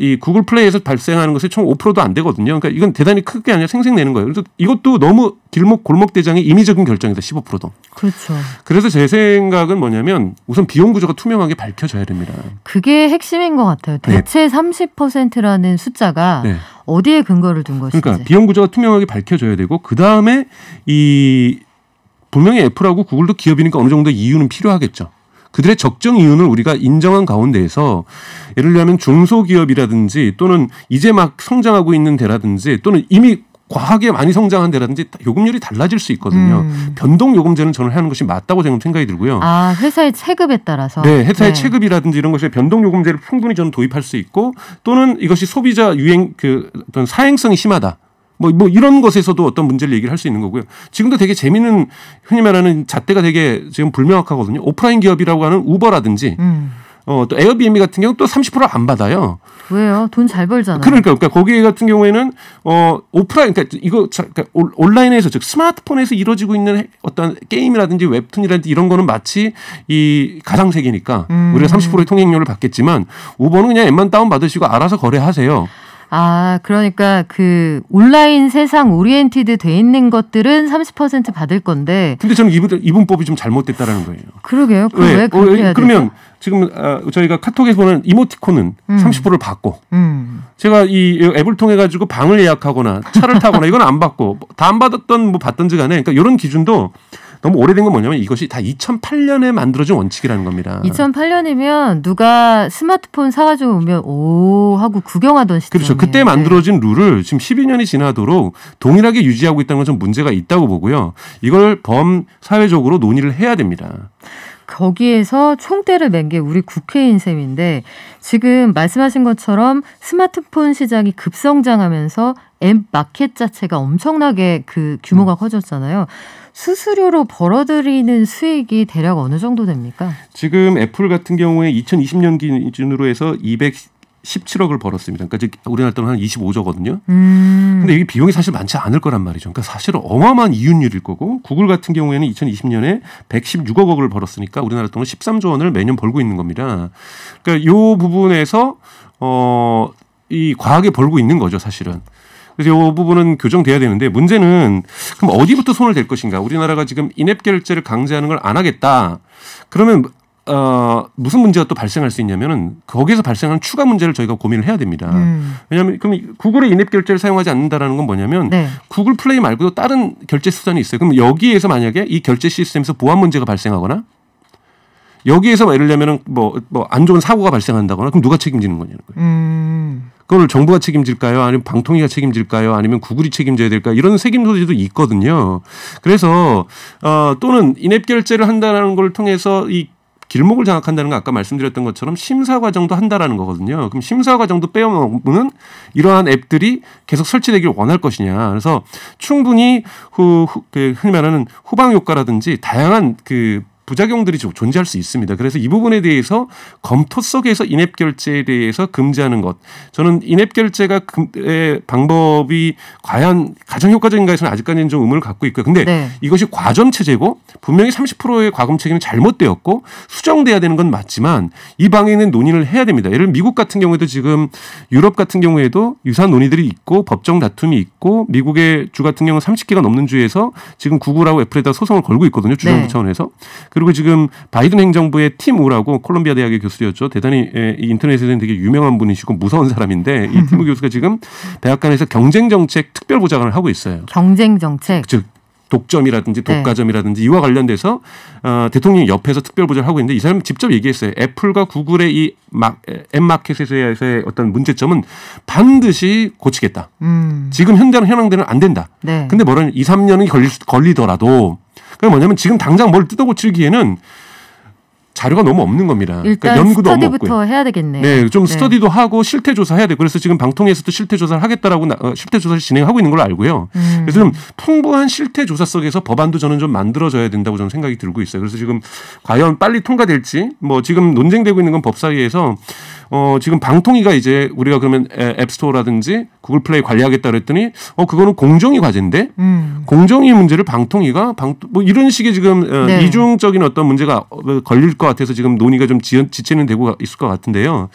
이 구글 플레이에서 발생하는 것이 총 5%도 안 되거든요. 그러니까 이건 대단히 크게 아니라 생색내는 거예요. 그래서 이것도 너무 골목 대장의 인위적인 결정이다. 15%도. 그렇죠. 그래서 제 생각은 뭐냐면 우선 비용 구조가 투명하게 밝혀져야 됩니다. 그게 핵심인 것 같아요. 대체 30%라는 숫자가 네. 어디에 근거를 둔 것인지. 그러니까 비용 구조가 투명하게 밝혀져야 되고 그다음에 분명히 애플하고 구글도 기업이니까 어느 정도 이유는 필요하겠죠. 그들의 적정 이유는 우리가 인정한 가운데에서 예를 들면 중소기업이라든지 또는 이제 막 성장하고 있는 데라든지 또는 이미 과하게 많이 성장한 데라든지 요금률이 달라질 수 있거든요. 변동 요금제는 저는 하는 것이 맞다고 생각이 들고요. 아, 회사의 체급에 따라서. 네, 회사의 체급이라든지 이런 것에 변동 요금제를 충분히 저는 도입할 수 있고 또는 이것이 소비자 유행 어떤 사행성이 심하다. 뭐 이런 것에서도 어떤 문제를 얘기를 할 수 있는 거고요. 지금도 되게 재미있는 흔히 말하는 잣대가 되게 지금 불명확하거든요. 오프라인 기업이라고 하는 우버라든지 또 에어비앤비 같은 경우는 또 30% 안 받아요. 왜요? 돈 잘 벌잖아요. 그러니까 거기 같은 경우에는 오프라인 그러니까 온라인에서 즉 스마트폰에서 이루어지고 있는 어떤 게임이라든지 웹툰이라든지 이런 거는 마치 이 가상 세계니까 우리가 30%의 통행료를 받겠지만 우버는 그냥 앱만 다운 받으시고 알아서 거래하세요. 아, 그러니까 그 온라인 세상 오리엔티드 돼 있는 것들은 30% 받을 건데. 근데 저는 이분법이 좀 잘못됐다라는 거예요. 그러게요. 왜 그렇게 해야 그러면 되죠? 지금 저희가 카톡에서 보는 이모티콘은 30%를 받고 제가 이 앱을 통해 가지고 방을 예약하거나 차를 타거나 이건 안 받고 다 안 받았던 뭐 받던지 간에 그러니까 이런 기준도 너무 오래된 건 뭐냐면 이것이 다 2008년에 만들어진 원칙이라는 겁니다. 2008년이면 누가 스마트폰 사가지고 오면 오 하고 구경하던 시점이에요. 그렇죠. 그때 만들어진 룰을 지금 12년이 지나도록 동일하게 유지하고 있다는 건 좀 문제가 있다고 보고요. 이걸 범사회적으로 논의를 해야 됩니다. 거기에서 총대를 맨 게 우리 국회인 셈인데 지금 말씀하신 것처럼 스마트폰 시장이 급성장하면서 앱 마켓 자체가 엄청나게 그 규모가 커졌잖아요. 수수료로 벌어들이는 수익이 대략 어느 정도 됩니까? 지금 애플 같은 경우에 2020년 기준으로 해서 217억을 벌었습니다. 그러니까 우리나라 돈은 한 25조거든요. 근데 이게 비용이 사실 많지 않을 거란 말이죠. 그러니까 사실은 어마어마한 이윤율일 거고 구글 같은 경우에는 2020년에 116억 원을 벌었으니까 우리나라 돈은 13조 원을 매년 벌고 있는 겁니다. 그러니까 이 부분에서 이 과하게 벌고 있는 거죠, 사실은. 그래서 이 부분은 교정돼야 되는데 문제는 그럼 어디부터 손을 댈 것인가? 우리나라가 지금 인앱 결제를 강제하는 걸 안 하겠다. 그러면 무슨 문제가 또 발생할 수 있냐면은 거기에서 발생하는 추가 문제를 저희가 고민을 해야 됩니다. 왜냐하면 그럼 구글의 인앱 결제를 사용하지 않는다라는 건 뭐냐면 구글 플레이 말고도 다른 결제 수단이 있어요. 그럼 여기에서 만약에 이 결제 시스템에서 보안 문제가 발생하거나 여기에서 예를 들면은 뭐 안 좋은 사고가 발생한다거나 그럼 누가 책임지는 거냐는 거예요. 그걸 정부가 책임질까요? 아니면 방통위가 책임질까요? 아니면 구글이 책임져야 될까요? 이런 책임 소재도 있거든요. 그래서 또는 인앱 결제를 한다는 걸 통해서 이 길목을 장악한다는 거 아까 말씀드렸던 것처럼 심사 과정도 한다라는 거거든요. 그럼 심사 과정도 빼먹으면 이러한 앱들이 계속 설치되기를 원할 것이냐. 그래서 충분히 흔히 말하는 후방 효과라든지 다양한 그 부작용들이 좀 존재할 수 있습니다. 그래서 이 부분에 대해서 검토 속에서 인앱 결제에 대해서 금지하는 것. 저는 인앱 결제가 방법이 과연 가장 효과적인가에서는 아직까지는 좀 의문을 갖고 있고요. 근데 네. 이것이 과점 체제고 분명히 30%의 과금 체계는 잘못되었고 수정돼야 되는 건 맞지만 이 방향에는 논의를 해야 됩니다. 예를 들면 미국 같은 경우에도 지금 유럽 같은 경우에도 유사한 논의들이 있고 법정 다툼이 있고 미국의 주 같은 경우는 30개가 넘는 주에서 지금 구글하고 애플에다 소송을 걸고 있거든요. 주정부 네. 차원에서. 그리고 지금 바이든 행정부의 팀 우라고 콜롬비아 대학의 교수였죠. 대단히 인터넷에서는 되게 유명한 분이시고 무서운 사람인데 이 팀 우 교수가 지금 백악관에서 경쟁정책 특별보좌관을 하고 있어요. 경쟁정책. 즉 독점이라든지 독과점이라든지 이와 관련돼서 대통령이 옆에서 특별보좌를 하고 있는데 이 사람이 직접 얘기했어요. 애플과 구글의 이 앱마켓에서의 어떤 문제점은 반드시 고치겠다. 지금 현황대로는 안 된다. 네. 근데 뭐라면 2, 3년이 걸리더라도 그게 뭐냐면 지금 당장 뭘 뜯어 고치기에는 자료가 너무 없는 겁니다. 일단 그러니까 연구도 너무 스터디부터 없고요. 해야 되겠네요. 네, 좀 스터디도 하고 실태 조사해야 되고 그래서 지금 방통위에서도 실태 조사를 하겠다라고 실태 조사를 진행하고 있는 걸로 알고요. 그래서 좀 풍부한 실태 조사 속에서 법안도 저는 좀 만들어져야 된다고 저는 생각이 들고 있어요. 그래서 지금 과연 빨리 통과될지 뭐 지금 논쟁되고 있는 건 법사위에서 지금 방통위가 이제 우리가 그러면 앱스토어라든지 구글 플레이 관리하겠다 그랬더니 그거는 공정위 과제인데 공정위 문제를 방통위가 뭐 이런 식의 지금 네. 이중적인 어떤 문제가 걸릴 것 같아서 지금 논의가 좀 지체는 되고 있을 것 같은데요.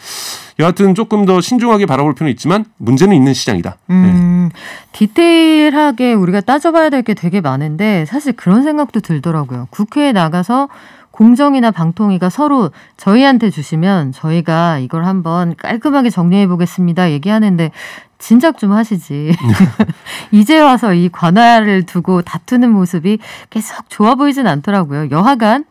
여하튼 조금 더 신중하게 바라볼 필요는 있지만 문제는 있는 시장이다. 네. 디테일하게 우리가 따져봐야 될 게 되게 많은데 사실 그런 생각도 들더라고요. 국회에 나가서 공정이나 방통위가 서로 저희한테 주시면 저희가 이걸 한번 깔끔하게 정리해 보겠습니다 얘기하는데 진작 좀 하시지. 이제 와서 이 관할을 두고 다투는 모습이 계속 좋아 보이진 않더라고요. 여하간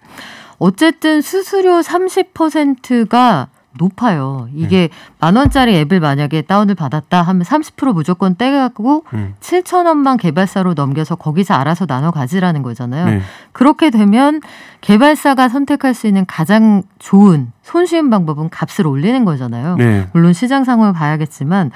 어쨌든 수수료 30%가 높아요. 이게 10,000원짜리 앱을 만약에 다운을 받았다 하면 30% 무조건 떼갖고 7,000원만 개발사로 넘겨서 거기서 알아서 나눠 가지라는 거잖아요. 네. 그렇게 되면 개발사가 선택할 수 있는 가장 좋은 손쉬운 방법은 값을 올리는 거잖아요. 네. 물론 시장 상황을 봐야겠지만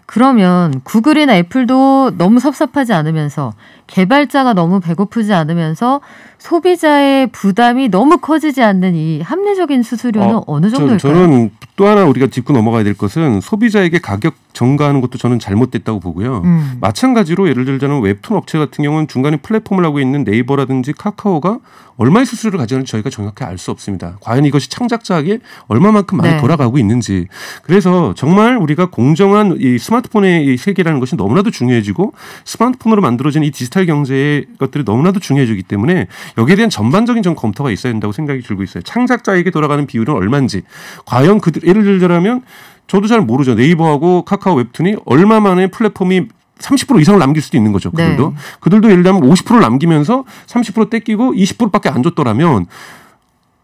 그러면 구글이나 애플도 너무 섭섭하지 않으면서 개발자가 너무 배고프지 않으면서 소비자의 부담이 너무 커지지 않는 이 합리적인 수수료는 어느 정도일까요? 저는 또 하나 우리가 짚고 넘어가야 될 것은 소비자에게 가격 전가하는 것도 저는 잘못됐다고 보고요. 마찬가지로 예를 들자면 웹툰 업체 같은 경우는 중간에 플랫폼을 하고 있는 네이버라든지 카카오가 얼마의 수수료를 가져가는지 저희가 정확히 알 수 없습니다. 과연 이것이 창작자에게 얼마만큼 많이 돌아가고 있는지. 그래서 정말 우리가 공정한 이 스마트폰의 이 세계라는 것이 너무나도 중요해지고 스마트폰으로 만들어진 이 디지털 경제의 것들이 너무나도 중요해지기 때문에 여기에 대한 전반적인 검토가 있어야 된다고 생각이 들고 있어요. 창작자에게 돌아가는 비율은 얼마인지. 과연 예를 들자면 저도 잘 모르죠. 네이버하고 카카오 웹툰이 얼마 만에 플랫폼이 30% 이상을 남길 수도 있는 거죠. 그들도. 네. 그들도 예를 들면 50%를 남기면서 30% 떼끼고 20%밖에 안 줬더라면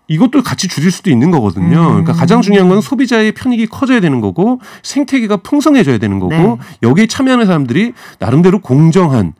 이것도 같이 줄일 수도 있는 거거든요. 그러니까 가장 중요한 건 소비자의 편익이 커져야 되는 거고 생태계가 풍성해져야 되는 거고 네. 여기에 참여하는 사람들이 나름대로 공정한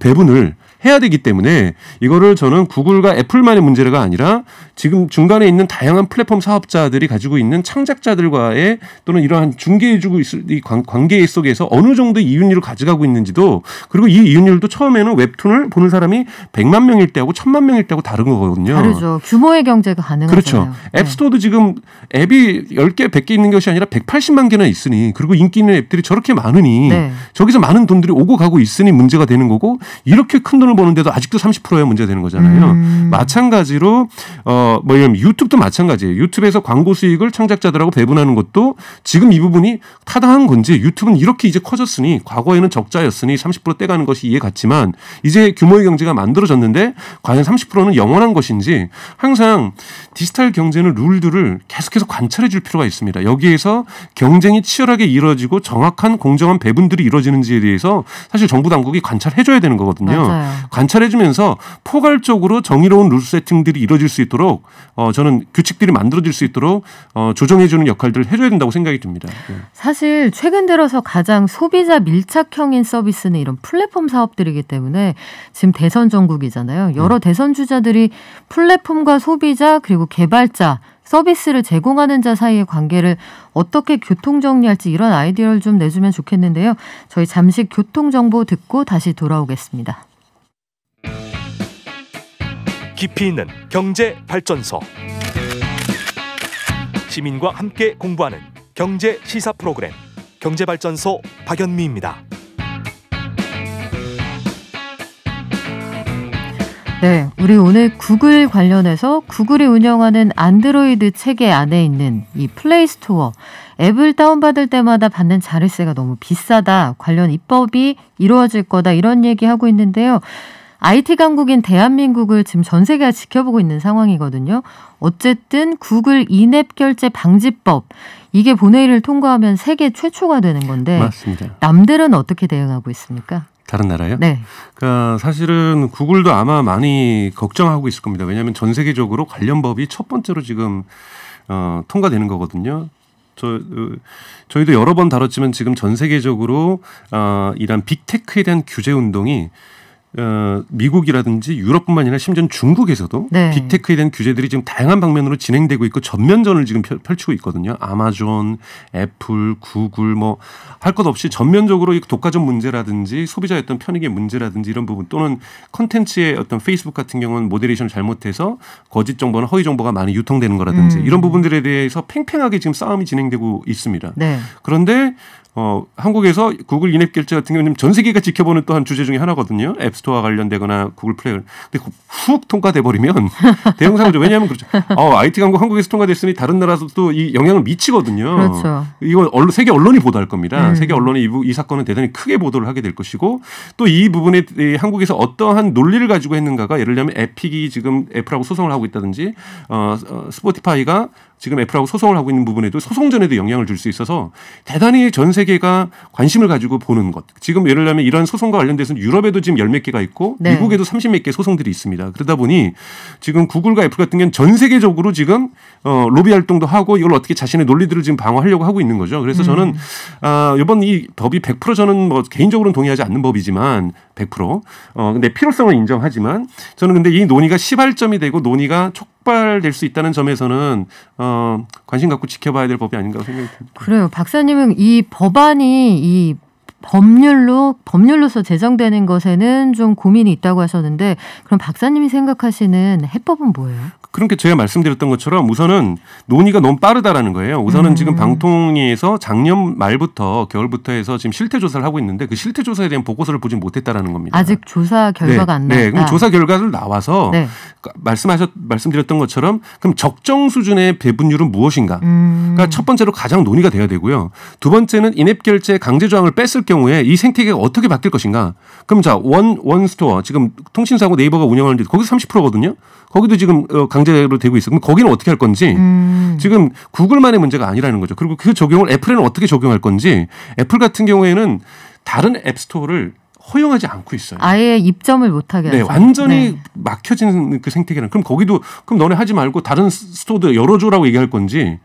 배분을 해야 되기 때문에 이거를 저는 구글과 애플만의 문제가 아니라 지금 중간에 있는 다양한 플랫폼 사업자들이 가지고 있는 창작자들과의 또는 이러한 중개해주고 있을 이 관계 속에서 어느 정도 이윤율을 가져가고 있는지도 그리고 이 이윤율도 처음에는 웹툰을 보는 사람이 100만 명일 때하고 1000만 명일 때하고 다른 거거든요. 다르죠. 규모의 경제가 가능하잖아요. 그렇죠. 앱스토어도 지금 앱이 10개, 100개 있는 것이 아니라 180만 개나 있으니 그리고 인기 있는 앱들이 저렇게 많으니 네. 저기서 많은 돈들이 오고 가고 있으니 문제가 되는 거고 이렇게 큰 돈을 버는데도 아직도 30%야 문제가 되는 거잖아요. 마찬가지로 뭐 이런 유튜브도 마찬가지예요. 유튜브에서 광고 수익을 창작자들하고 배분하는 것도 지금 이 부분이 타당한 건지 유튜브는 이렇게 이제 커졌으니 과거에는 적자였으니 30% 떼가는 것이 이해 갔지만 이제 규모의 경제가 만들어졌는데 과연 30%는 영원한 것인지 항상 디지털 경제는 룰들을 계속해서 관찰해 줄 필요가 있습니다. 여기에서 경쟁이 치열하게 이루어지고 정확한 공정한 배분들이 이루어지는지에 대해서 사실 정부 당국이 관찰해 줘야 되는 거거든요. 맞아요. 관찰해 주면서 포괄적으로 정의로운 룰 세팅들이 이루어질 수 있도록 저는 규칙들이 만들어질 수 있도록 조정해 주는 역할들을 해줘야 된다고 생각이 듭니다. 네. 사실 최근 들어서 가장 소비자 밀착형인 서비스는 이런 플랫폼 사업들이기 때문에 지금 대선 전국이잖아요. 여러 대선 주자들이 플랫폼과 소비자 그리고 개발자 서비스를 제공하는 자 사이의 관계를 어떻게 교통정리할지 이런 아이디어를 좀 내주면 좋겠는데요. 저희 잠시 교통정보 듣고 다시 돌아오겠습니다. 깊이 있는 경제 발전소. 시민과 함께 공부하는 경제 시사 프로그램 경제발전소 박연미입니다. 네, 우리 오늘 구글 관련해서 구글이 운영하는 안드로이드 체계 안에 있는 이 플레이스토어 앱을 다운받을 때마다 받는 자릿세가 너무 비싸다. 관련 입법이 이루어질 거다. 이런 얘기하고 있는데요. IT 강국인 대한민국을 지금 전 세계가 지켜보고 있는 상황이거든요. 어쨌든 구글 인앱 결제 방지법 이게 본회의를 통과하면 세계 최초가 되는 건데 맞습니다. 남들은 어떻게 대응하고 있습니까? 다른 나라요? 네. 그러니까 사실은 구글도 아마 많이 걱정하고 있을 겁니다. 왜냐하면 전 세계적으로 관련 법이 첫 번째로 지금 통과되는 거거든요. 저희도 여러 번 다뤘지만 지금 전 세계적으로 이런 빅테크에 대한 규제 운동이 미국이라든지 유럽뿐만 아니라 심지어 중국에서도 네. 빅테크에 대한 규제들이 지금 다양한 방면으로 진행되고 있고 전면전을 지금 펼치고 있거든요. 아마존, 애플, 구글 뭐 할 것 없이 전면적으로 독과점 문제라든지 소비자의 어떤 편익의 문제라든지 이런 부분 또는 콘텐츠의 어떤 페이스북 같은 경우는 모데레이션을 잘못해서 거짓 정보나 허위 정보가 많이 유통되는 거라든지 이런 부분들에 대해서 팽팽하게 지금 싸움이 진행되고 있습니다. 네. 그런데 한국에서 구글 인앱 결제 같은 경우는 전 세계가 지켜보는 또한 주제 중에 하나거든요. 앱스토어와 관련되거나 구글 플레이. 근데 훅 통과돼 버리면 대형사고죠. 왜냐하면 그렇죠. IT 강국 한국에서 통과됐으니 다른 나라에서도 이 영향을 미치거든요. 그렇죠. 이거 세계 언론이 보도할 겁니다. 세계 언론이 이 사건은 대단히 크게 보도를 하게 될 것이고 또 이 부분에 한국에서 어떠한 논리를 가지고 했는가가 예를 들면 에픽이 지금 애플하고 소송을 하고 있다든지 스포티파이가 지금 애플하고 소송을 하고 있는 부분에도 소송전에도 영향을 줄 수 있어서 대단히 전 세계가 관심을 가지고 보는 것. 지금 예를 들면 이런 소송과 관련돼서는 유럽에도 지금 10몇 개가 있고 네. 미국에도 30몇 개 소송들이 있습니다. 그러다 보니 지금 구글과 애플 같은 경우는 전 세계적으로 지금 로비 활동도 하고 이걸 어떻게 자신의 논리들을 지금 방어하려고 하고 있는 거죠. 그래서 저는 이번 이 법이 100% 저는 뭐 개인적으로는 동의하지 않는 법이지만 100% 근데 필요성을 인정하지만 저는 근데 이 논의가 시발점이 되고 논의가 촉발될 수 있다는 점에서는 관심 갖고 지켜봐야 될 법이 아닌가 생각이 듭니다. 그래요. 박사님은 이 법안이 이 법률로서 제정되는 것에는 좀 고민이 있다고 하셨는데 그럼 박사님이 생각하시는 해법은 뭐예요? 그러니까 제가 말씀드렸던 것처럼 우선은 논의가 너무 빠르다라는 거예요. 우선은 지금 방통위에서 작년 말부터 겨울부터 해서 지금 실태 조사를 하고 있는데 그 실태 조사에 대한 보고서를 보진 못했다라는 겁니다. 아직 조사 결과가 안 나왔다. 네, 그럼 조사 결과를 나와서 네. 말씀드렸던 것처럼 그럼 적정 수준의 배분율은 무엇인가? 그러니까 첫 번째로 가장 논의가 돼야 되고요. 두 번째는 인앱 결제 강제 조항을 뺐을 경우에 이 생태계가 어떻게 바뀔 것인가? 그럼 자, 원 스토어 지금 통신사고 네이버가 운영하는데 거기서 30%거든요. 거기도 지금 강제로 되고 있어. 그럼 거기는 어떻게 할 건지 지금 구글만의 문제가 아니라는 거죠. 그리고 그 적용을 애플에는 어떻게 적용할 건지 애플 같은 경우에는 다른 앱스토어를 허용하지 않고 있어요. 아예 입점을 못하게 하죠. 네, 완전히 막혀진 그 생태계는. 그럼 거기도 그럼 너네 하지 말고 다른 스토어도 열어줘라고 얘기할 건지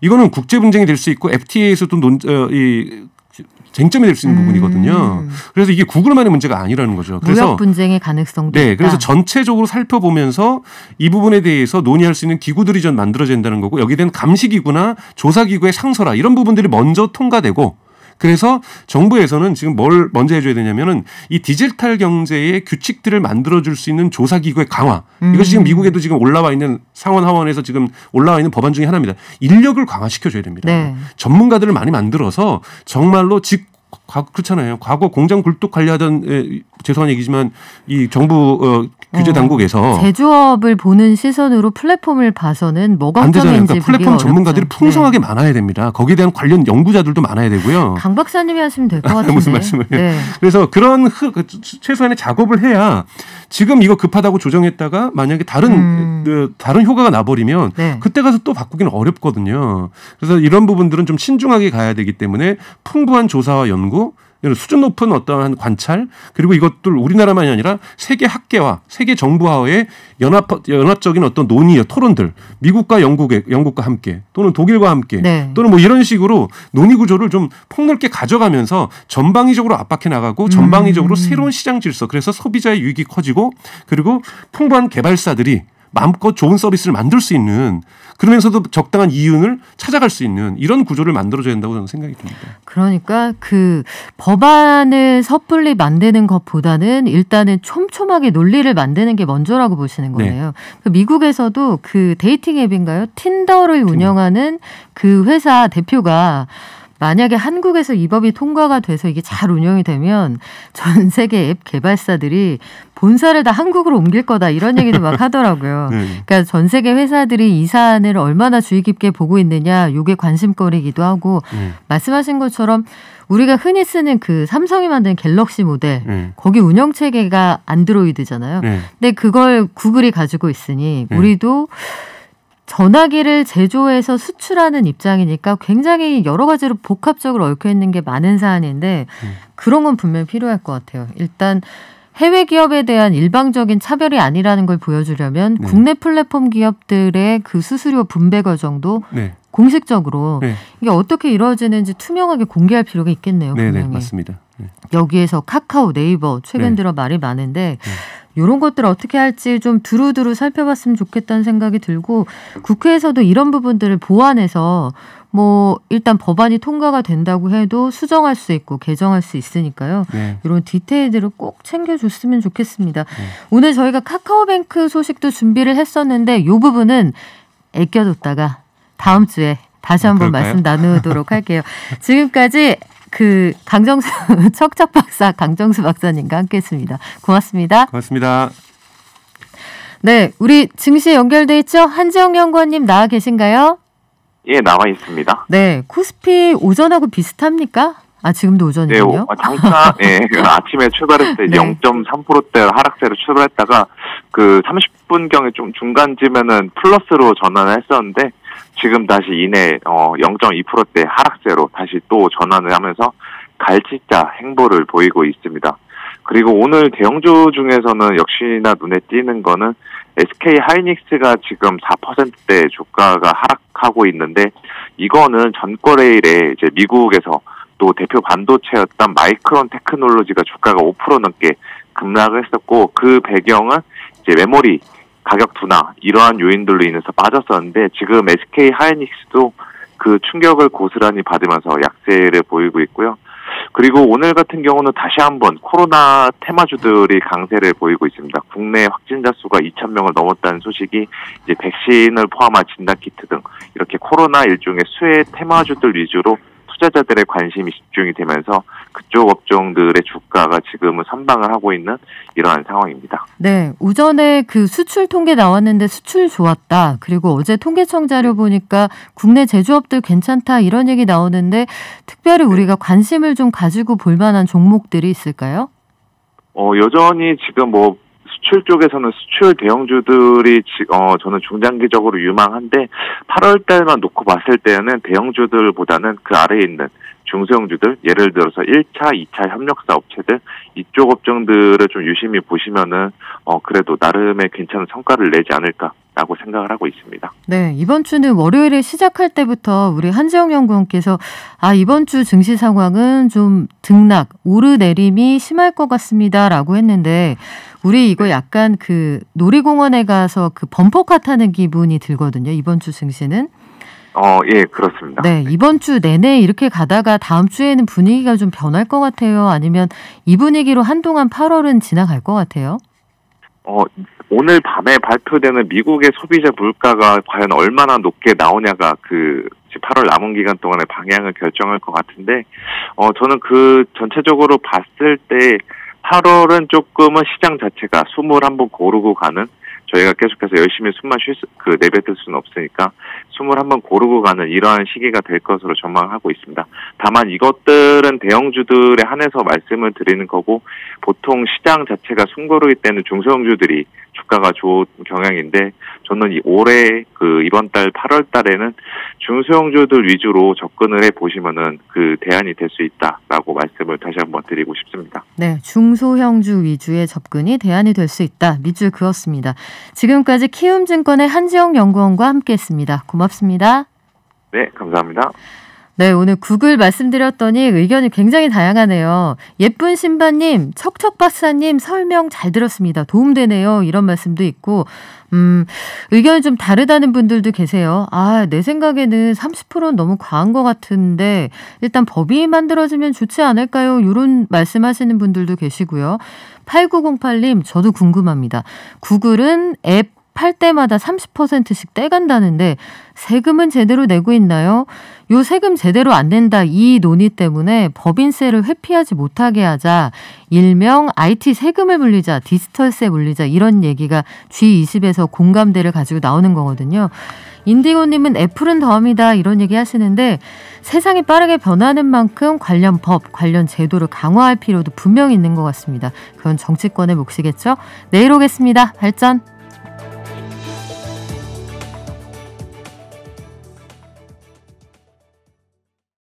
이거는 국제 분쟁이 될 수 있고 FTA에서도 쟁점이 될 수 있는 부분이거든요. 그래서 이게 구글만의 문제가 아니라는 거죠. 그래서 무역 분쟁의 가능성도 있다. 그래서 전체적으로 살펴보면서 이 부분에 대해서 논의할 수 있는 기구들이 좀 만들어야 된다는 거고 여기에 대한 감시기구나 조사기구의 상설화 이런 부분들이 먼저 통과되고 그래서 정부에서는 지금 뭘 먼저 해줘야 되냐면은 이 디지털 경제의 규칙들을 만들어줄 수 있는 조사기구의 강화. 이것이 지금 미국에도 지금 올라와 있는 상원 하원에서 지금 올라와 있는 법안 중에 하나입니다. 인력을 강화시켜줘야 됩니다. 네. 전문가들을 많이 만들어서 정말로 그렇잖아요. 과거 공장 굴뚝 관리하던 죄송한 얘기지만 이 정부 규제 당국에서 제조업을 보는 시선으로 플랫폼을 봐서는 뭐가 안 되잖아요. 걱정인지 그러니까 플랫폼 전문가들이 어렵죠. 풍성하게 많아야 됩니다. 거기에 대한 관련 연구자들도 많아야 되고요. 강 박사님이 하시면 될 것 같은데. 무슨 말씀을 해요. 네. 그래서 그런 최소한의 작업을 해야 지금 이거 급하다고 조정했다가 만약에 다른 효과가 나버리면 네. 그때 가서 또 바꾸기는 어렵거든요. 그래서 이런 부분들은 좀 신중하게 가야 되기 때문에 풍부한 조사와 연구 수준 높은 어떠한 관찰 그리고 이것들 우리나라만이 아니라 세계 학계와 세계 정부와의 연합적인 어떤 논의 토론들 미국과 영국과 함께 또는 독일과 함께 네. 또는 뭐 이런 식으로 논의 구조를 좀 폭넓게 가져가면서 전방위적으로 압박해 나가고 전방위적으로 새로운 시장 질서 그래서 소비자의 유익이 커지고 그리고 풍부한 개발사들이 마음껏 좋은 서비스를 만들 수 있는 그러면서도 적당한 이윤을 찾아갈 수 있는 이런 구조를 만들어줘야 된다고 저는 생각이 듭니다. 그러니까 그 법안을 섣불리 만드는 것보다는 일단은 촘촘하게 논리를 만드는 게 먼저라고 보시는 거네요. 네. 그 미국에서도 그 데이팅 앱인가요? 틴더를 운영하는 그 회사 대표가 만약에 한국에서 이 법이 통과가 돼서 이게 잘 운영이 되면 전 세계 앱 개발사들이 본사를 다 한국으로 옮길 거다 이런 얘기도 막 하더라고요. 그러니까 전 세계 회사들이 이 사안을 얼마나 주의 깊게 보고 있느냐 이게 관심거리이기도 하고 말씀하신 것처럼 우리가 흔히 쓰는 그 삼성이 만든 갤럭시 모델 거기 운영체계가 안드로이드잖아요. 근데 그걸 구글이 가지고 있으니 우리도 전화기를 제조해서 수출하는 입장이니까 굉장히 여러 가지로 복합적으로 얽혀있는 게 많은 사안인데 그런 건 분명히 필요할 것 같아요. 일단 해외 기업에 대한 일방적인 차별이 아니라는 걸 보여주려면 국내 플랫폼 기업들의 그 수수료 분배 과정도 공식적으로 이게 어떻게 이루어지는지 투명하게 공개할 필요가 있겠네요. 분명히. 네, 맞습니다. 여기에서 카카오, 네이버 최근 들어 말이 많은데 이런 것들을 어떻게 할지 좀 두루두루 살펴봤으면 좋겠다는 생각이 들고 국회에서도 이런 부분들을 보완해서 뭐 일단 법안이 통과가 된다고 해도 수정할 수 있고 개정할 수 있으니까요. 이런 디테일들을 꼭 챙겨줬으면 좋겠습니다. 오늘 저희가 카카오뱅크 소식도 준비를 했었는데 이 부분은 아껴뒀다가 다음 주에 다시 한번 말씀 나누도록 할게요. 지금까지 그 강정수 척척 박사 강정수 박사님과 함께했습니다. 고맙습니다. 고맙습니다. 네, 우리 증시에 연결돼 있죠? 한지영 연구원님 나와 계신가요? 예, 나와 있습니다. 네, 코스피 오전하고 비슷합니까? 아, 지금도 오전이군요. 네, 잠깐 아침에 출발했을 때 0.3%대 하락세로 출발했다가 그 30분경에 좀 중간쯤에는 플러스로 전환을 했었는데 지금 다시 이내 0.2%대 하락세로 다시 또 전환을 하면서 갈치자 행보를 보이고 있습니다. 그리고 오늘 대형주 중에서는 역시나 눈에 띄는 거는 SK 하이닉스가 지금 4%대 주가가 하락하고 있는데 이거는 전거래일에 이제 미국에서 또 대표 반도체였던 마이크론 테크놀로지가 주가가 5% 넘게 급락을 했었고 그 배경은 이제 메모리 가격 둔화 이러한 요인들로 인해서 빠졌었는데 지금 SK 하이닉스도 그 충격을 고스란히 받으면서 약세를 보이고 있고요. 그리고 오늘 같은 경우는 다시 한번 코로나 테마주들이 강세를 보이고 있습니다. 국내 확진자 수가 2,000명을 넘었다는 소식이 이제 백신을 포함한 진단키트 등 이렇게 코로나 일종의 수혜 테마주들 위주로 투자자들의 관심이 집중이 되면서 그쪽 업종들의 주가가 지금은 선방을 하고 있는 이러한 상황입니다. 네, 오전에 그 수출 통계 나왔는데 수출 좋았다. 그리고 어제 통계청 자료 보니까 국내 제조업들 괜찮다 이런 얘기 나오는데 특별히 우리가 관심을 좀 가지고 볼 만한 종목들이 있을까요? 여전히 지금 뭐 수출 쪽에서는 수출 대형주들이 저는 중장기적으로 유망한데 8월 달만 놓고 봤을 때는 대형주들보다는 그 아래에 있는 중소형주들 예를 들어서 1차, 2차 협력사 업체들 이쪽 업종들을 좀 유심히 보시면은 그래도 나름의 괜찮은 성과를 내지 않을까라고 생각을 하고 있습니다. 네, 이번 주는 월요일에 시작할 때부터 우리 한지영 연구원께서 이번 주 증시 상황은 좀 등락, 오르내림이 심할 것 같습니다라고 했는데 우리 이거 약간 그 놀이공원에 가서 그 범퍼카 타는 기분이 들거든요. 이번 주 증시는. 예, 그렇습니다. 네, 이번 주 내내 이렇게 가다가 다음 주에는 분위기가 좀 변할 것 같아요. 아니면 이 분위기로 한동안 8월은 지나갈 것 같아요. 오늘 밤에 발표되는 미국의 소비자 물가가 과연 얼마나 높게 나오냐가 그 8월 남은 기간 동안의 방향을 결정할 것 같은데, 저는 그 전체적으로 봤을 때 8월은 조금은 시장 자체가 숨을 한번 고르고 가는, 저희가 계속해서 열심히 숨만 내뱉을 수는 없으니까 숨을 한번 고르고 가는 이러한 시기가 될 것으로 전망하고 있습니다. 다만 이것들은 대형주들에 한해서 말씀을 드리는 거고, 보통 시장 자체가 숨 고르기 때는 중소형주들이 주가가 좋은 경향인데, 저는 올해 이번 달 8월 달에는 중소형주들 위주로 접근을 해 보시면은 그 대안이 될 수 있다라고 말씀을 다시 한번 드리고 싶습니다. 네, 중소형주 위주의 접근이 대안이 될 수 있다. 밑줄 그었습니다. 지금까지 키움증권의 한지영 연구원과 함께했습니다. 고맙습니다. 네, 감사합니다. 네, 오늘 구글 말씀드렸더니 의견이 굉장히 다양하네요. 예쁜 신바님, 척척박사님 설명 잘 들었습니다. 도움되네요. 이런 말씀도 있고 의견이 좀 다르다는 분들도 계세요. 내 생각에는 30%는 너무 과한 것 같은데 일단 법이 만들어지면 좋지 않을까요? 이런 말씀하시는 분들도 계시고요. 8908님, 저도 궁금합니다. 구글은 앱 팔 때마다 30%씩 떼간다는데 세금은 제대로 내고 있나요? 요 세금 제대로 안 낸다 이 논의 때문에 법인세를 회피하지 못하게 하자, 일명 IT 세금을 물리자, 디지털세 물리자 이런 얘기가 G20에서 공감대를 가지고 나오는 거거든요. 인디고님은 애플은 더합니다 이런 얘기 하시는데 세상이 빠르게 변하는 만큼 관련 법, 관련 제도를 강화할 필요도 분명히 있는 것 같습니다. 그건 정치권의 몫이겠죠. 내일 오겠습니다. 발전.